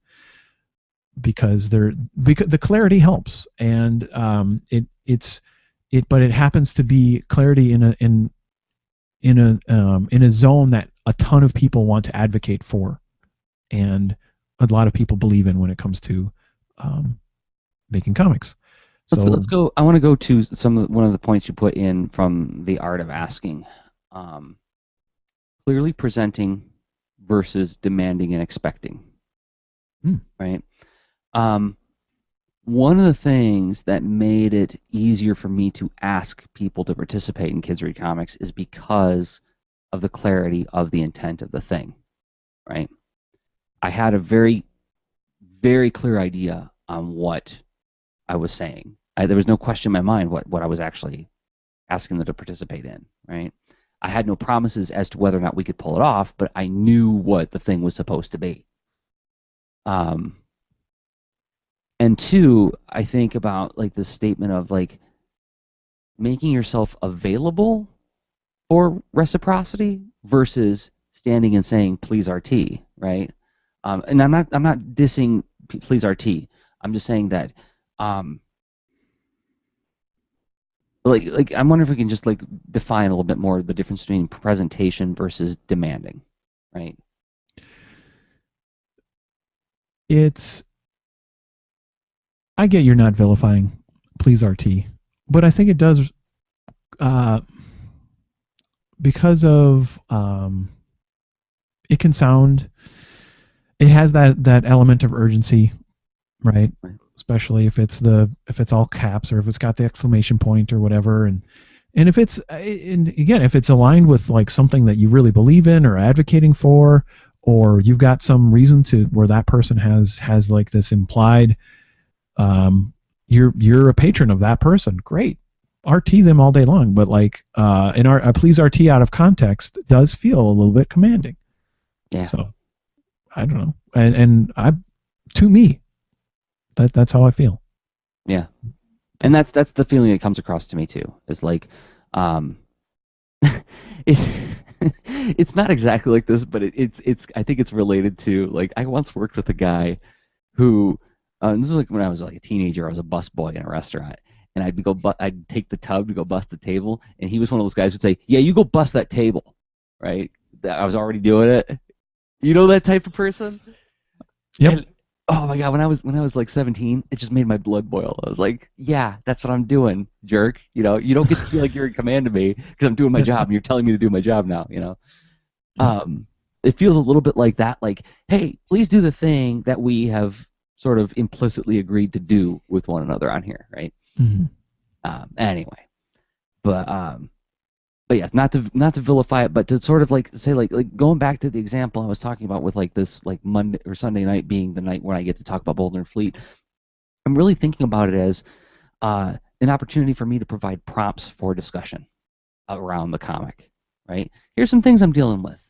because the clarity helps, and but it happens to be clarity in a zone that a ton of people want to advocate for, and a lot of people believe in when it comes to making comics. Let's go. I want to go to one of the points you put in from the art of asking. Clearly presenting versus demanding and expecting. Right? One of the things that made it easier for me to ask people to participate in Kids Read Comics is because of the clarity of the intent of the thing. Right? I had a very, very clear idea on what I was saying. There was no question in my mind what I was actually asking them to participate in, right? I had no promises as to whether or not we could pull it off, but I knew what the thing was supposed to be. And two, I think about like the statement of like making yourself available for reciprocity versus standing and saying please RT, right? And I'm not dissing please RT. I'm just saying that Like I'm wondering if we can just like define a little bit more the difference between presentation versus demanding, right? It's I get you're not vilifying Please RT, but I think it does uh, because of it can sound it has that element of urgency, right? Right. Especially if it's all caps or if it's got the exclamation point or whatever, and if it's and again if it's aligned with like something that you really believe in or advocating for, or you've got some reason to where that person has like this implied you're a patron of that person, great, RT them all day long. But like in our Please RT out of context does feel a little bit commanding. Yeah. So I don't know, and I to me that's how I feel. Yeah. And that's the feeling that comes across to me too. Is like, um, it's it's not exactly like this, but it's I think it's related to like I once worked with a guy who this is like when I was like a teenager. I was a busboy in a restaurant, and I'd take the tub to go bust the table, and he was one of those guys who'd say, "Yeah, you go bust that table," right? That I was already doing it. You know that type of person? Yep. And oh my god, when I was like 17, it just made my blood boil. I was like, yeah, that's what I'm doing, jerk. You know, you don't get to feel like you're in command of me because I'm doing my job and you're telling me to do my job now, you know. Um it feels a little bit like that, like, hey, please do the thing that we have sort of implicitly agreed to do with one another on here, right? Mhm. Anyway, but yeah, not to vilify it, but to sort of like say like going back to the example I was talking about with like this like Monday or Sunday night being the night when I get to talk about Boulder and Fleet. I'm really thinking about it as an opportunity for me to provide prompts for discussion around the comic. Right? Here's some things I'm dealing with,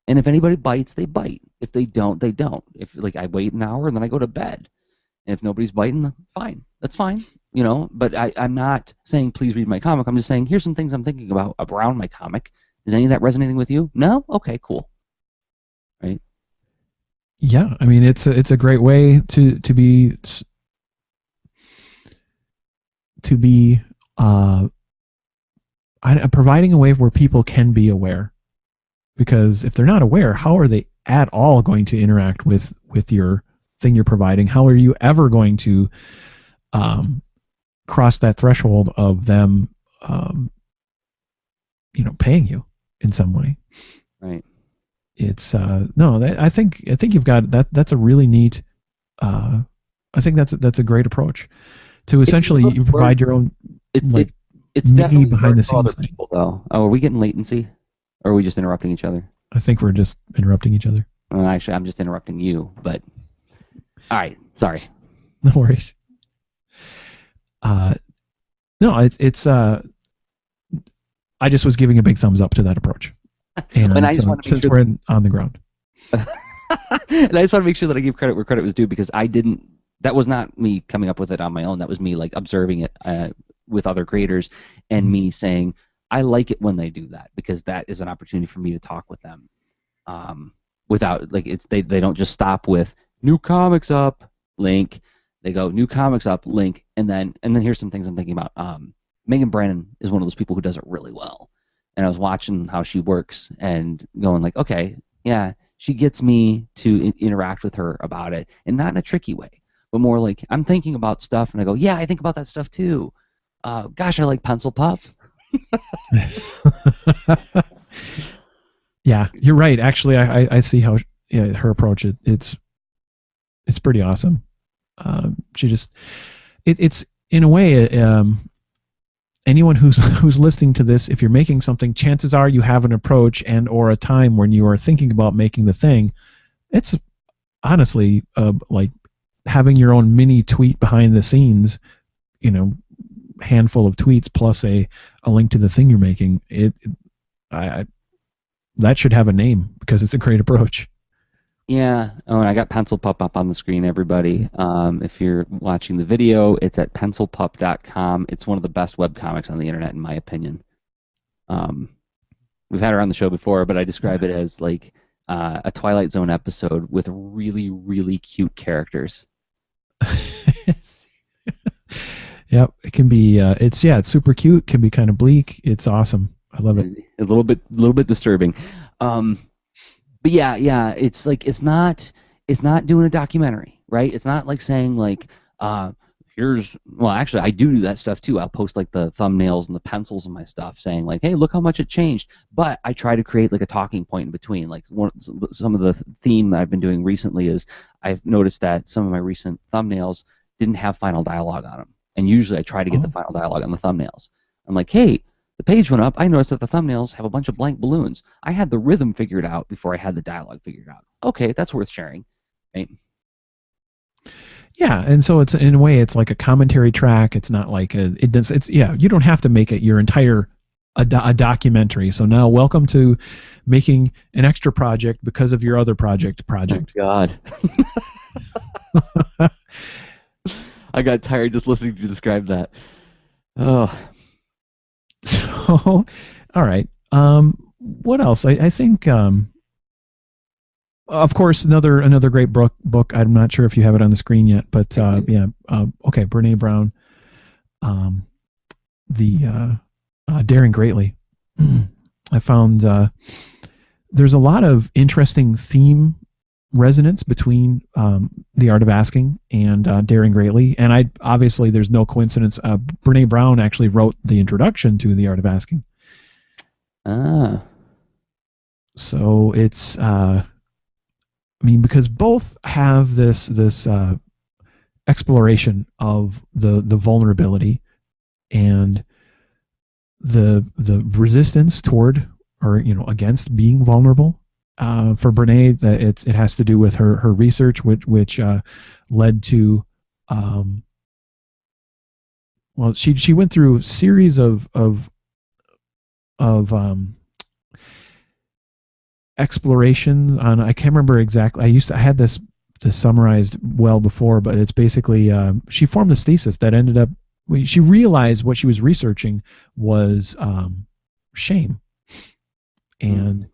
and if anybody bites, they bite. If they don't, they don't. If like I wait an hour and then I go to bed, and if nobody's biting, fine. That's fine. You know, but I'm not saying please read my comic. I'm just saying here's some things I'm thinking about around my comic. Is any of that resonating with you? No? Okay, cool. Right? Yeah, I mean it's a great way to be providing a way where people can be aware, because if they're not aware, how are they at all going to interact with your thing you're providing? How are you ever going to um, cross that threshold of them um, paying you in some way? Right. It's no that, I think you've got that's a really neat I think that's a great approach to It's essentially really you learned. provide your own It's like it. It's mini definitely behind learned the from other scenes thing. people though. Oh, are we getting latency? Or are we just interrupting each other? I think we're just interrupting each other. Well, actually, I'm just interrupting you. But all right, sorry. No worries. Uh, no, it's I just was giving a big thumbs up to that approach. And And I just so want to make since sure. we're on the ground, And I just want to make sure that I give credit where credit was due because I didn't. That was not me coming up with it on my own. That was me like observing it with other creators, and Mhm. me saying I like it when they do that because that is an opportunity for me to talk with them, without like it's they don't just stop with new comics up link. They go new comics up link, and then here's some things I'm thinking about. Megan Brannon is one of those people who does it really well, and I was watching how she works and going like, okay, yeah, she gets me to interact with her about it, and not in a tricky way, but more like I'm thinking about stuff, and I go, yeah, I think about that stuff too. Gosh, I like Pencil Pup. Yeah, you're right. Actually, I see how yeah, her approach it's pretty awesome. She just it's in a way anyone who's who's listening to this, if you're making something, chances are you have an approach and or a time when you are thinking about making the thing. It's honestly like having your own mini tweet behind the scenes, you know, handful of tweets plus a link to the thing you're making. I that should have a name because it's a great approach. Yeah. Oh, and I got Pencil Pup up on the screen, everybody. If you're watching the video, it's at pencilpup.com. It's one of the best webcomics on the internet, in my opinion. Um, we've had her on the show before, but I describe it as like a Twilight Zone episode with really, really cute characters. Yep, it can be. It's super cute. Can be kind of bleak. It's awesome. I love it. A little bit disturbing. Um, but yeah, it's like it's not doing a documentary, right? It's not like saying like here's well actually I do that stuff too. I'll post like the thumbnails and the pencils and my stuff saying like, hey, look how much it changed. But I try to create like a talking point in between. Like some of the theme that I've been doing recently is I've noticed that some of my recent thumbnails didn't have final dialogue on them. And usually I try to get the Oh, final dialogue on the thumbnails. I'm like, hey, the page went up. I noticed that the thumbnails have a bunch of blank balloons. I had the rhythm figured out before I had the dialogue figured out. Okay, that's worth sharing, right? yeah, and so it's in a way it's like a commentary track. It's not like it does. It's you don't have to make it your entire a documentary. So now welcome to making an extra project because of your other project. Oh God, I got tired just listening to you describe that. Oh, So, all right. What else? I think of course another great book. I'm not sure if you have it on the screen yet, but yeah. Okay, Brene Brown, um, the Daring Greatly. I found there's a lot of interesting theme resonance between The Art of Asking and Daring Greatly. And I obviously there's no coincidence. Brene Brown actually wrote the introduction to The Art of Asking. ah, So it's I mean because both have this exploration of the vulnerability and the resistance toward or against being vulnerable. For Brene, that it has to do with her research, which led to well, she went through a series of explorations on. I can't remember exactly. I had this summarized well before, but it's basically she formed this thesis that ended up. She realized what she was researching was shame, and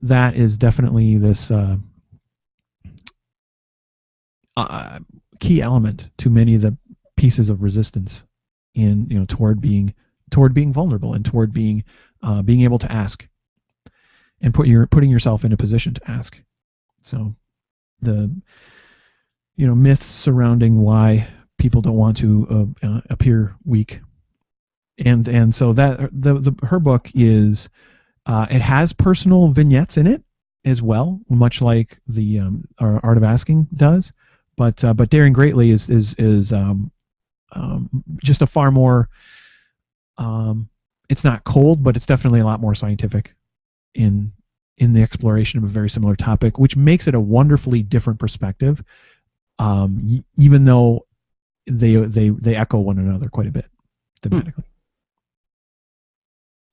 that is definitely this key element to many of the pieces of resistance in toward being vulnerable and toward being able to ask and putting yourself in a position to ask. So the myths surrounding why people don't want to appear weak, and so that her book is it has personal vignettes in it as well, much like the Art of Asking does, but Daring Greatly is just a far more it's not cold, but it's definitely a lot more scientific in the exploration of a very similar topic, which makes it a wonderfully different perspective, even though they echo one another quite a bit thematically.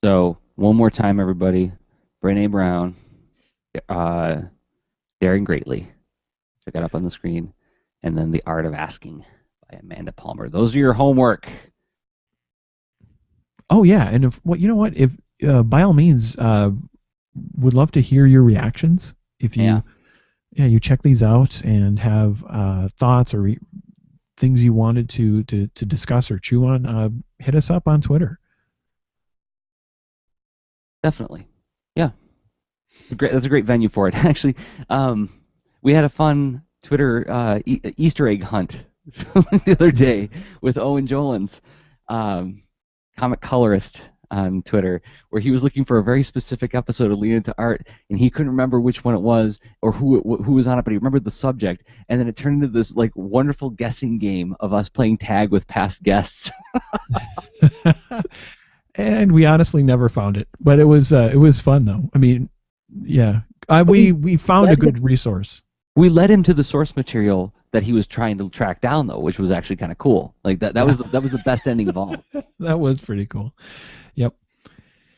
So one more time, everybody. Brene Brown, Daring Greatly. Check it up on the screen, and then The Art of Asking by Amanda Palmer. Those are your homework. Oh yeah, and if you know what, if by all means, would love to hear your reactions. If you you check these out and have thoughts or things you wanted to discuss or chew on, hit us up on Twitter. Definitely. Yeah. That's a great venue for it. Actually, we had a fun Twitter Easter egg hunt the other day with Owen Jolins, comic colorist on Twitter, where he was looking for a very specific episode of Lean Into Art, and he couldn't remember which one it was or who was on it, but he remembered the subject, and then it turned into this like wonderful guessing game of us playing tag with past guests. And we honestly never found it, but it was fun though. I mean, yeah, we found a good resource. We led him to the source material that he was trying to track down, though, which was actually kind of cool. Like that was the best ending of all. That was pretty cool. Yep.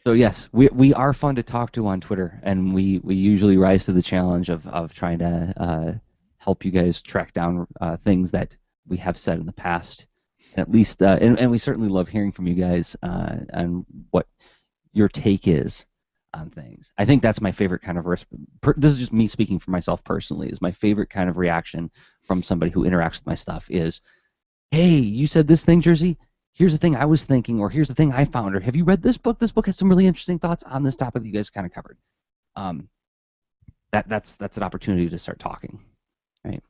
So yes, we are fun to talk to on Twitter, and we usually rise to the challenge of trying to help you guys track down things that we have said in the past. At least, and we certainly love hearing from you guys on what your take is on things. I think that's my favorite kind of this is just me speaking for myself personally. Is my favorite kind of reaction from somebody who interacts with my stuff is hey, you said this thing, Jersey. Here's the thing I was thinking, or here's the thing I found, or have you read this book? This book has some really interesting thoughts on this topic that you guys kind of covered. Um, that's an opportunity to start talking, right?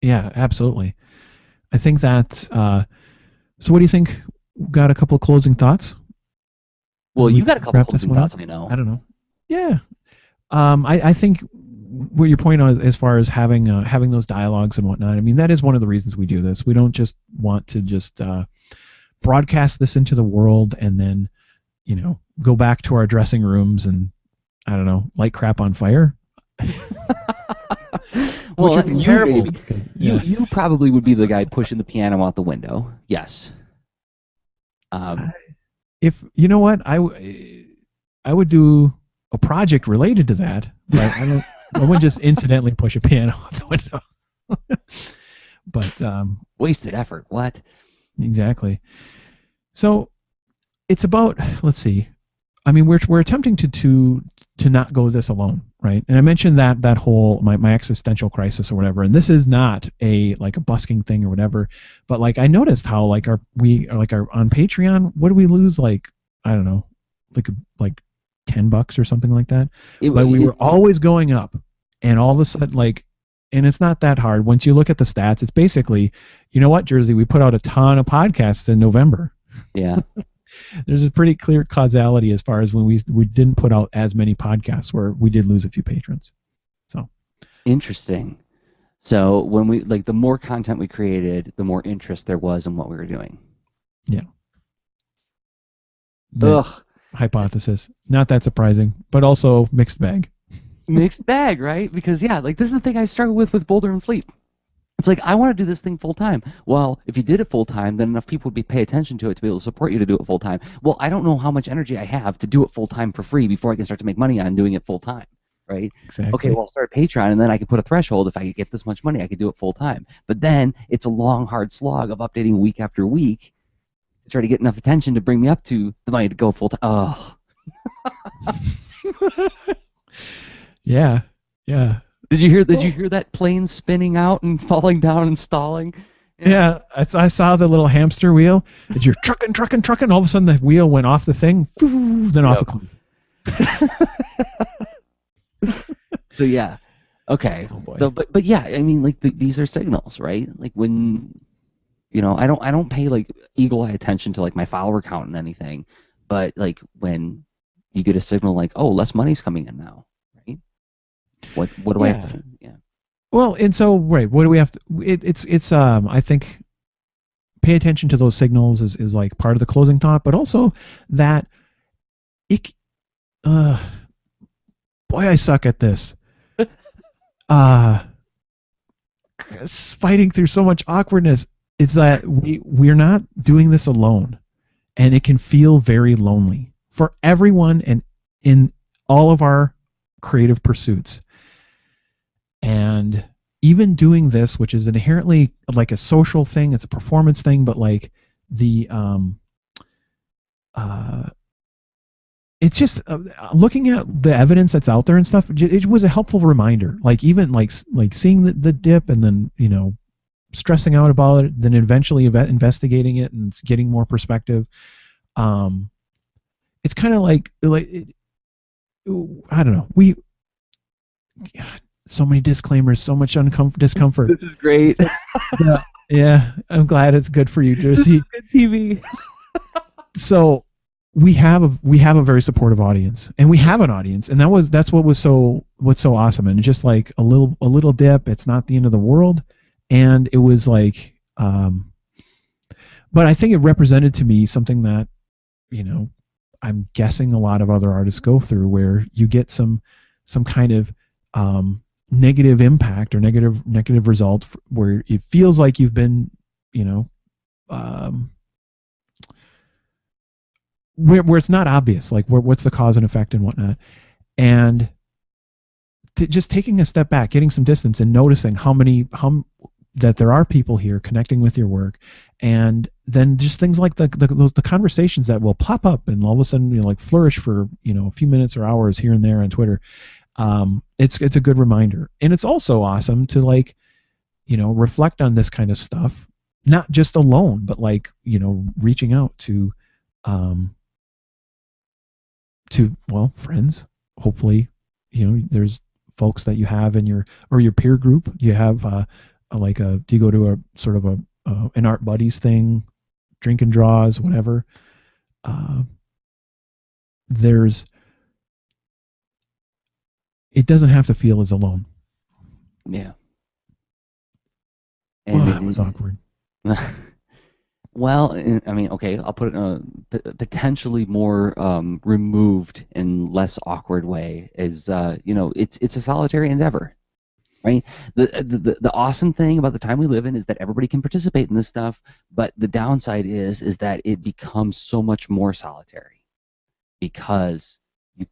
Yeah, absolutely. I think that. So, what do you think? Got a couple of closing thoughts? Well, As we you got a couple wrap this closing one up? thoughts, I know. I don't know. Yeah. I think what your point on as far as having those dialogues and whatnot. I mean, that is one of the reasons we do this. We don't just want to just broadcast this into the world and then go back to our dressing rooms and I don't know, light crap on fire. Well, Which would be terrible. Maybe. Because, yeah. You probably would be the guy pushing the piano out the window. Yes. If you know what, I would do a project related to that, but I wouldn't just incidentally push a piano out the window. But wasted effort. What? Exactly. So it's about, let's see. I mean, we're attempting to not go this alone, right? And I mentioned that whole my existential crisis or whatever. And this is not a busking thing or whatever. But I noticed how our on Patreon, what do we lose? I don't know, like $10 or something like that. But we were always going up, and all of a sudden and it's not that hard. Once you look at the stats, it's basically, you know what, Jersey, we put out a ton of podcasts in November. Yeah. There's a pretty clear causality as far as when we didn't put out as many podcasts where we did lose a few patrons. So interesting. So when we the more content we created, the more interest there was in what we were doing. Yeah. Ugh. Hypothesis. Not that surprising, but also mixed bag. Mixed bag, right? Because this is the thing I struggle with Boulder and Fleet. It's I want to do this thing full time. Well, if you did it full time, then enough people would pay attention to it to be able to support you to do it full time. Well, I don't know how much energy I have to do it full time for free before I can start to make money on doing it full time, right? Exactly. Okay, well, I'll start Patreon, and then I can put a threshold. If I could get this much money, I could do it full time. But then it's a long, hard slog of updating week after week to try to get enough attention to bring me up to the money to go full time. Oh. Yeah. Yeah. Did you hear that plane spinning out and falling down and stalling? Yeah, I saw the little hamster wheel. As you're trucking, all of a sudden the wheel went off the thing, then off a cliff. So yeah, okay. Oh boy. So, but yeah, I mean, these are signals, right? When, I don't pay eagle eye attention to my follower count and anything, but when you get a signal oh, less money's coming in now. What do I have to do? Yeah. Well, and so right, what do we have to? It's I think pay attention to those signals is part of the closing thought, but also that it. Boy, I suck at this. Fighting through so much awkwardness. It's that we're not doing this alone, and it can feel very lonely for everyone and in all of our creative pursuits. And even doing this, which is inherently a social thing, it's a performance thing, but it's just looking at the evidence that's out there and stuff. It was a helpful reminder. Even seeing the dip and then stressing out about it, then eventually investigating it and getting more perspective. It's kind of I don't know. God, so many disclaimers, so much discomfort. This is great. Yeah, I'm glad it's good for you, Jersey. Good TV. So we have a very supportive audience, and we have an audience, and that's what's so awesome. And just a little dip, it's not the end of the world, and it was but I think it represented to me something that I'm guessing a lot of other artists go through, where you get some kind of negative impact or negative result where it feels like you've been where it's not obvious what's the cause and effect and whatnot, and just taking a step back, getting some distance, and noticing how that there are people here connecting with your work, and then just things like the conversations that will pop up and all of a sudden flourish for a few minutes or hours here and there on Twitter. It's a good reminder, and it's also awesome to reflect on this kind of stuff not just alone, but like, reaching out um, well, friends. Hopefully, there's folks that you have in your peer group. You have do you go to a sort of an art buddies thing, drink and draws, whatever. Uh, there's it doesn't have to feel as alone. Yeah. Oh, And that was awkward. well, I mean, okay, I'll put it in a potentially more removed and less awkward way. Is it's a solitary endeavor, right? The awesome thing about the time we live in is that everybody can participate in this stuff, but the downside is that it becomes so much more solitary because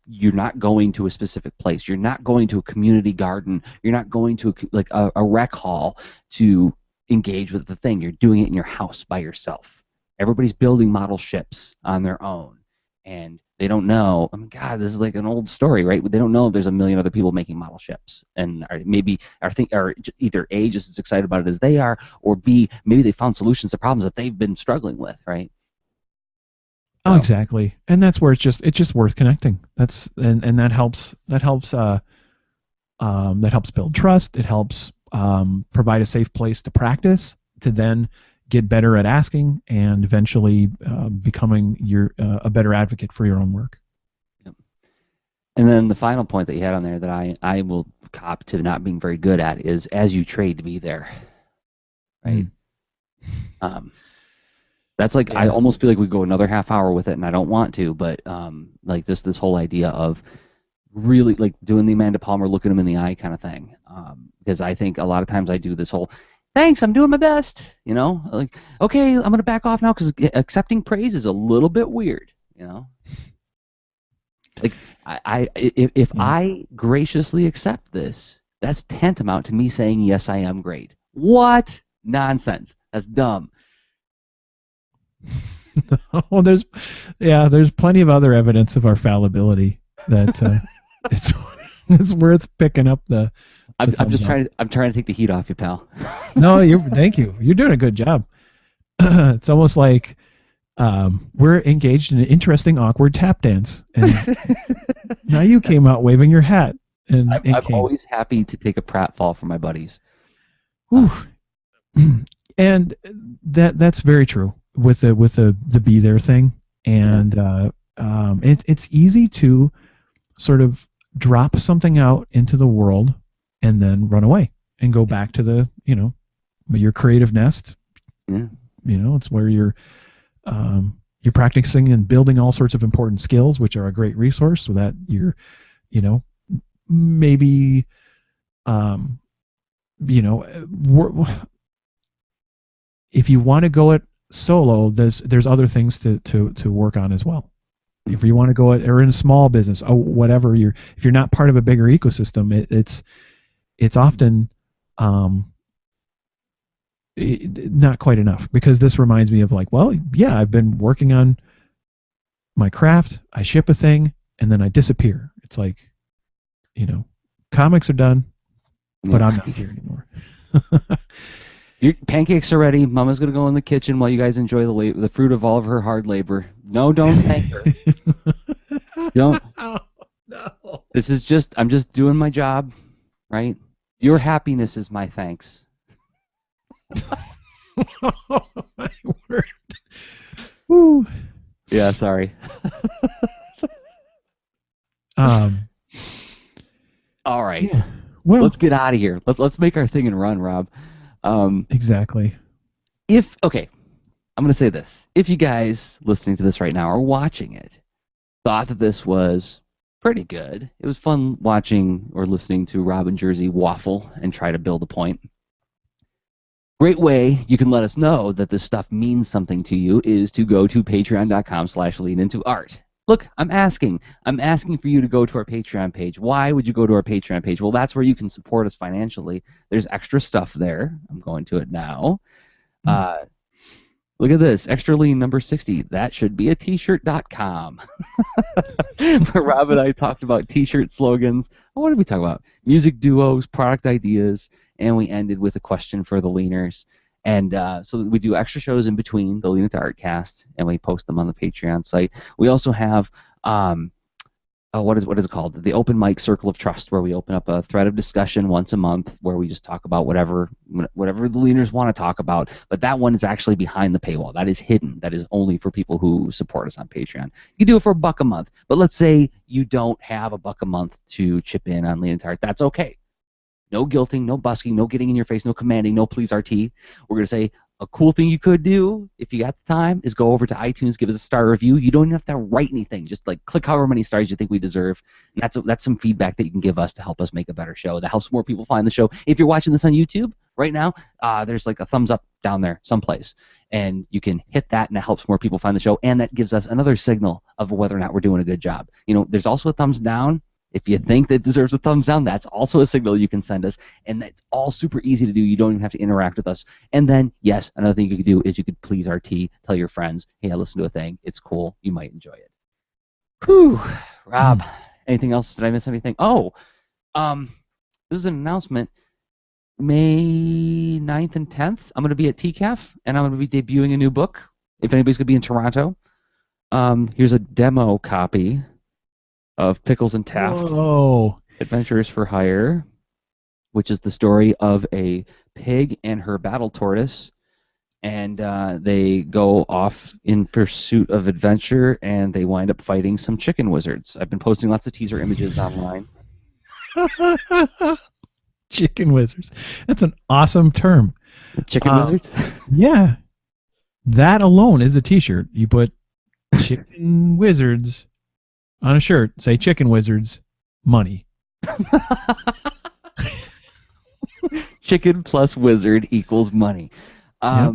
you're not going to a specific place. You're not going to a community garden. You're not going to a rec hall to engage with the thing. You're doing it in your house by yourself. Everybody's building model ships on their own, and they don't know. I mean, God, this is like an old story, right? They don't know there's a million other people making model ships, and are either A, just as excited about it as they are, or B, maybe they found solutions to problems that they've been struggling with, right? Oh, exactly. And that's where it's just worth connecting. And that helps that helps build trust. It helps provide a safe place to practice, to then get better at asking, and eventually becoming a better advocate for your own work. Yep. And then the final point that you had on there that I will cop to not being very good at is as you trade to be there, right? That's like, I almost feel like we go another half hour with it, and I don't want to, but like this whole idea of really like doing the Amanda Palmer look at him in the eye kind of thing, because I think a lot of times I do this whole thanks, I'm doing my best, like, okay, I'm gonna back off now because accepting praise is a little bit weird, like if I graciously accept this, that's tantamount to me saying yes, I am great. What nonsense? That's dumb. Well, there's plenty of other evidence of our fallibility that it's worth picking up the. I'm trying to take the heat off you, pal. No, thank you. You're doing a good job. It's almost like we're engaged in an interesting, awkward tap dance, and now you came out waving your hat. And I'm always happy to take a pratfall from my buddies. And that's very true with the be there thing, and it's easy to sort of drop something out into the world and then run away and go back to your creative nest. Yeah. It's where you're practicing and building all sorts of important skills, which are a great resource, so that you're maybe if you want to go it solo, there's other things to work on as well. If you want to go or in a small business, whatever, if you're not part of a bigger ecosystem, it's often not quite enough, because this reminds me of I've been working on my craft, I ship a thing, and then I disappear. It's like, comics are done, but I'm not here anymore. Your pancakes are ready. Mama's gonna go in the kitchen while you guys enjoy the fruit of all of her hard labor. No, don't thank her. Don't. Oh, no. I'm just doing my job, right? Your happiness is my thanks. Oh, my word. Woo. Yeah, sorry. All right. Yeah. Well, let's get out of here. Let's make our thing and run, Rob. Exactly. I'm going to say this. If you guys listening to this right now or watching it thought that this was pretty good, it was fun watching or listening to Rob and Jersey waffle and try to build a point. Great way you can let us know that this stuff means something to you is to go to patreon.com/leanintoart. Look, I'm asking for you to go to our Patreon page. Why would you go to our Patreon page? Well, that's where you can support us financially. There's extra stuff there. I'm going to it now. Look at this. Extra Lean number 60. That should be a t-shirt.com. Where Rob and I talked about t-shirt slogans. What did we talk about? Music duos, product ideas, and we ended with a question for the leaners. And so we do extra shows in between the Lean Into Art cast, and we post them on the Patreon site. We also have what is it called? The Open Mic Circle of Trust, where we open up a thread of discussion once a month where we just talk about whatever the leaners want to talk about. But that one is actually behind the paywall. That is hidden. That is only for people who support us on Patreon. You can do it for $1 a month. But let's say you don't have $1 a month to chip in on Lean Into Art. That's okay. No guilting, no busking, no getting in your face, no commanding, no please RT. We're going to say a cool thing you could do if you got the time is go over to iTunes, give us a star review. You don't even have to write anything. Just like click however many stars you think we deserve. And that's some feedback that you can give us to help us make a better show. That helps more people find the show. If you're watching this on YouTube right now, there's like a thumbs up down there someplace. And you can hit that, and it helps more people find the show. And that gives us another signal of whether or not we're doing a good job. You know, there's also a thumbs down. If you think that deserves a thumbs down, that's also a signal you can send us. And that's all super easy to do. You don't even have to interact with us. And then, yes, another thing you could do is you could please RT, tell your friends, hey, I listened to a thing. It's cool. You might enjoy it. Whew. Rob, anything else? Did I miss anything? Oh, this is an announcement. May 9th and 10th, I'm going to be at TCAF, and I'm going to be debuting a new book. If anybody's going to be in Toronto, here's a demo copy of Pickles and Taft, Whoa. Adventures for Hire, which is the story of a pig and her battle tortoise, and they go off in pursuit of adventure, and they wind up fighting some chicken wizards. I've been posting lots of teaser images online. Chicken wizards. That's an awesome term. Chicken wizards? Yeah. That alone is a t-shirt. You put chicken wizards on a shirt, say chicken wizards, money. Chicken plus wizard equals money. Yep.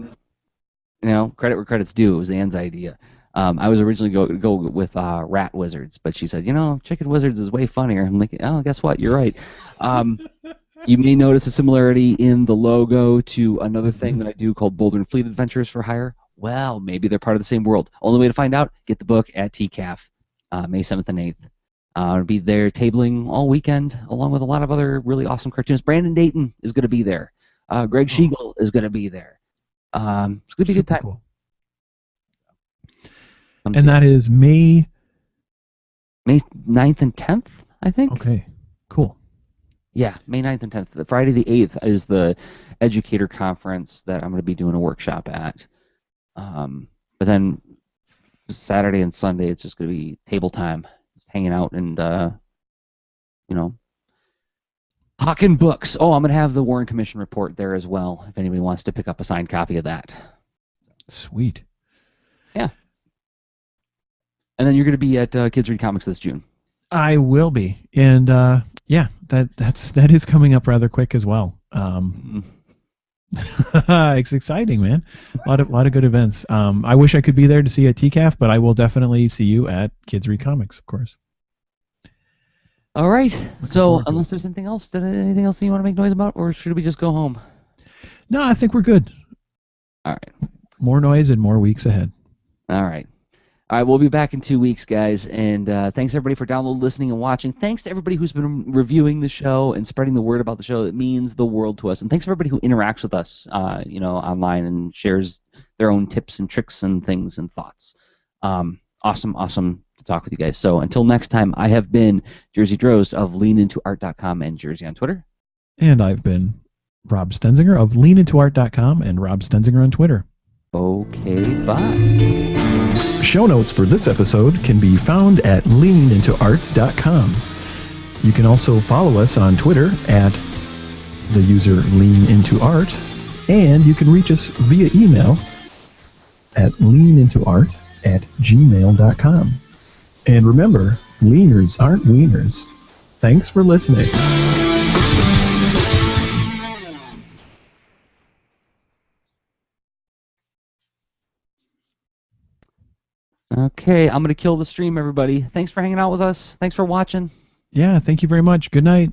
You know, credit where credit's due. It was Anne's idea. I was originally go with rat wizards, but she said, you know, chicken wizards is way funnier. I'm like, oh, guess what? You're right. You may notice a similarity in the logo to another thing that I do called Boulder and Fleet Adventures for Hire. Well, maybe they're part of the same world. Only way to find out, get the book at TCAF. May 7th and 8th. I'll be there tabling all weekend, along with a lot of other really awesome cartoonists. Brandon Dayton is going to be there. Greg Schiegel is going to be there. It's going to be a good time. Cool. And that is May 9th and 10th, I think. Okay, cool. Yeah, May 9th and 10th. Friday the 8th is the educator conference that I'm going to be doing a workshop at. But then Saturday and Sunday, it's just going to be table time, just hanging out and, you know, hawking books. Oh, I'm going to have the Warren Commission report there as well, if anybody wants to pick up a signed copy of that. Sweet. Yeah. And then you're going to be at Kids Read Comics this June. I will be, and yeah, that is coming up rather quick as well. It's exciting, man. A lot of good events. I wish I could be there to see you at TCAF, but I will definitely see you at Kids Read Comics, of course. All right. So unless there's anything else that you want to make noise about, or should we just go home? No, I think we're good. All right. More noise and more weeks ahead. All right. All right, we'll be back in 2 weeks, guys. And thanks, everybody, for downloading, listening, and watching. Thanks to everybody who's been reviewing the show and spreading the word about the show. It means the world to us. And thanks for everybody who interacts with us, you know, online and shares their own tips and tricks and things and thoughts. Awesome to talk with you guys. So until next time, I have been Jersey Drozd of LeanIntoArt.com and Jersey on Twitter. And I've been Rob Stenzinger of LeanIntoArt.com and Rob Stenzinger on Twitter. Okay, bye. Show notes for this episode can be found at leanintoart.com. You can also follow us on Twitter at the user leanintoart, and you can reach us via email at leanintoart@gmail.com. And remember, leaners aren't wieners. Thanks for listening. Okay, I'm going to kill the stream, everybody. Thanks for hanging out with us. Thanks for watching. Yeah, thank you very much. Good night.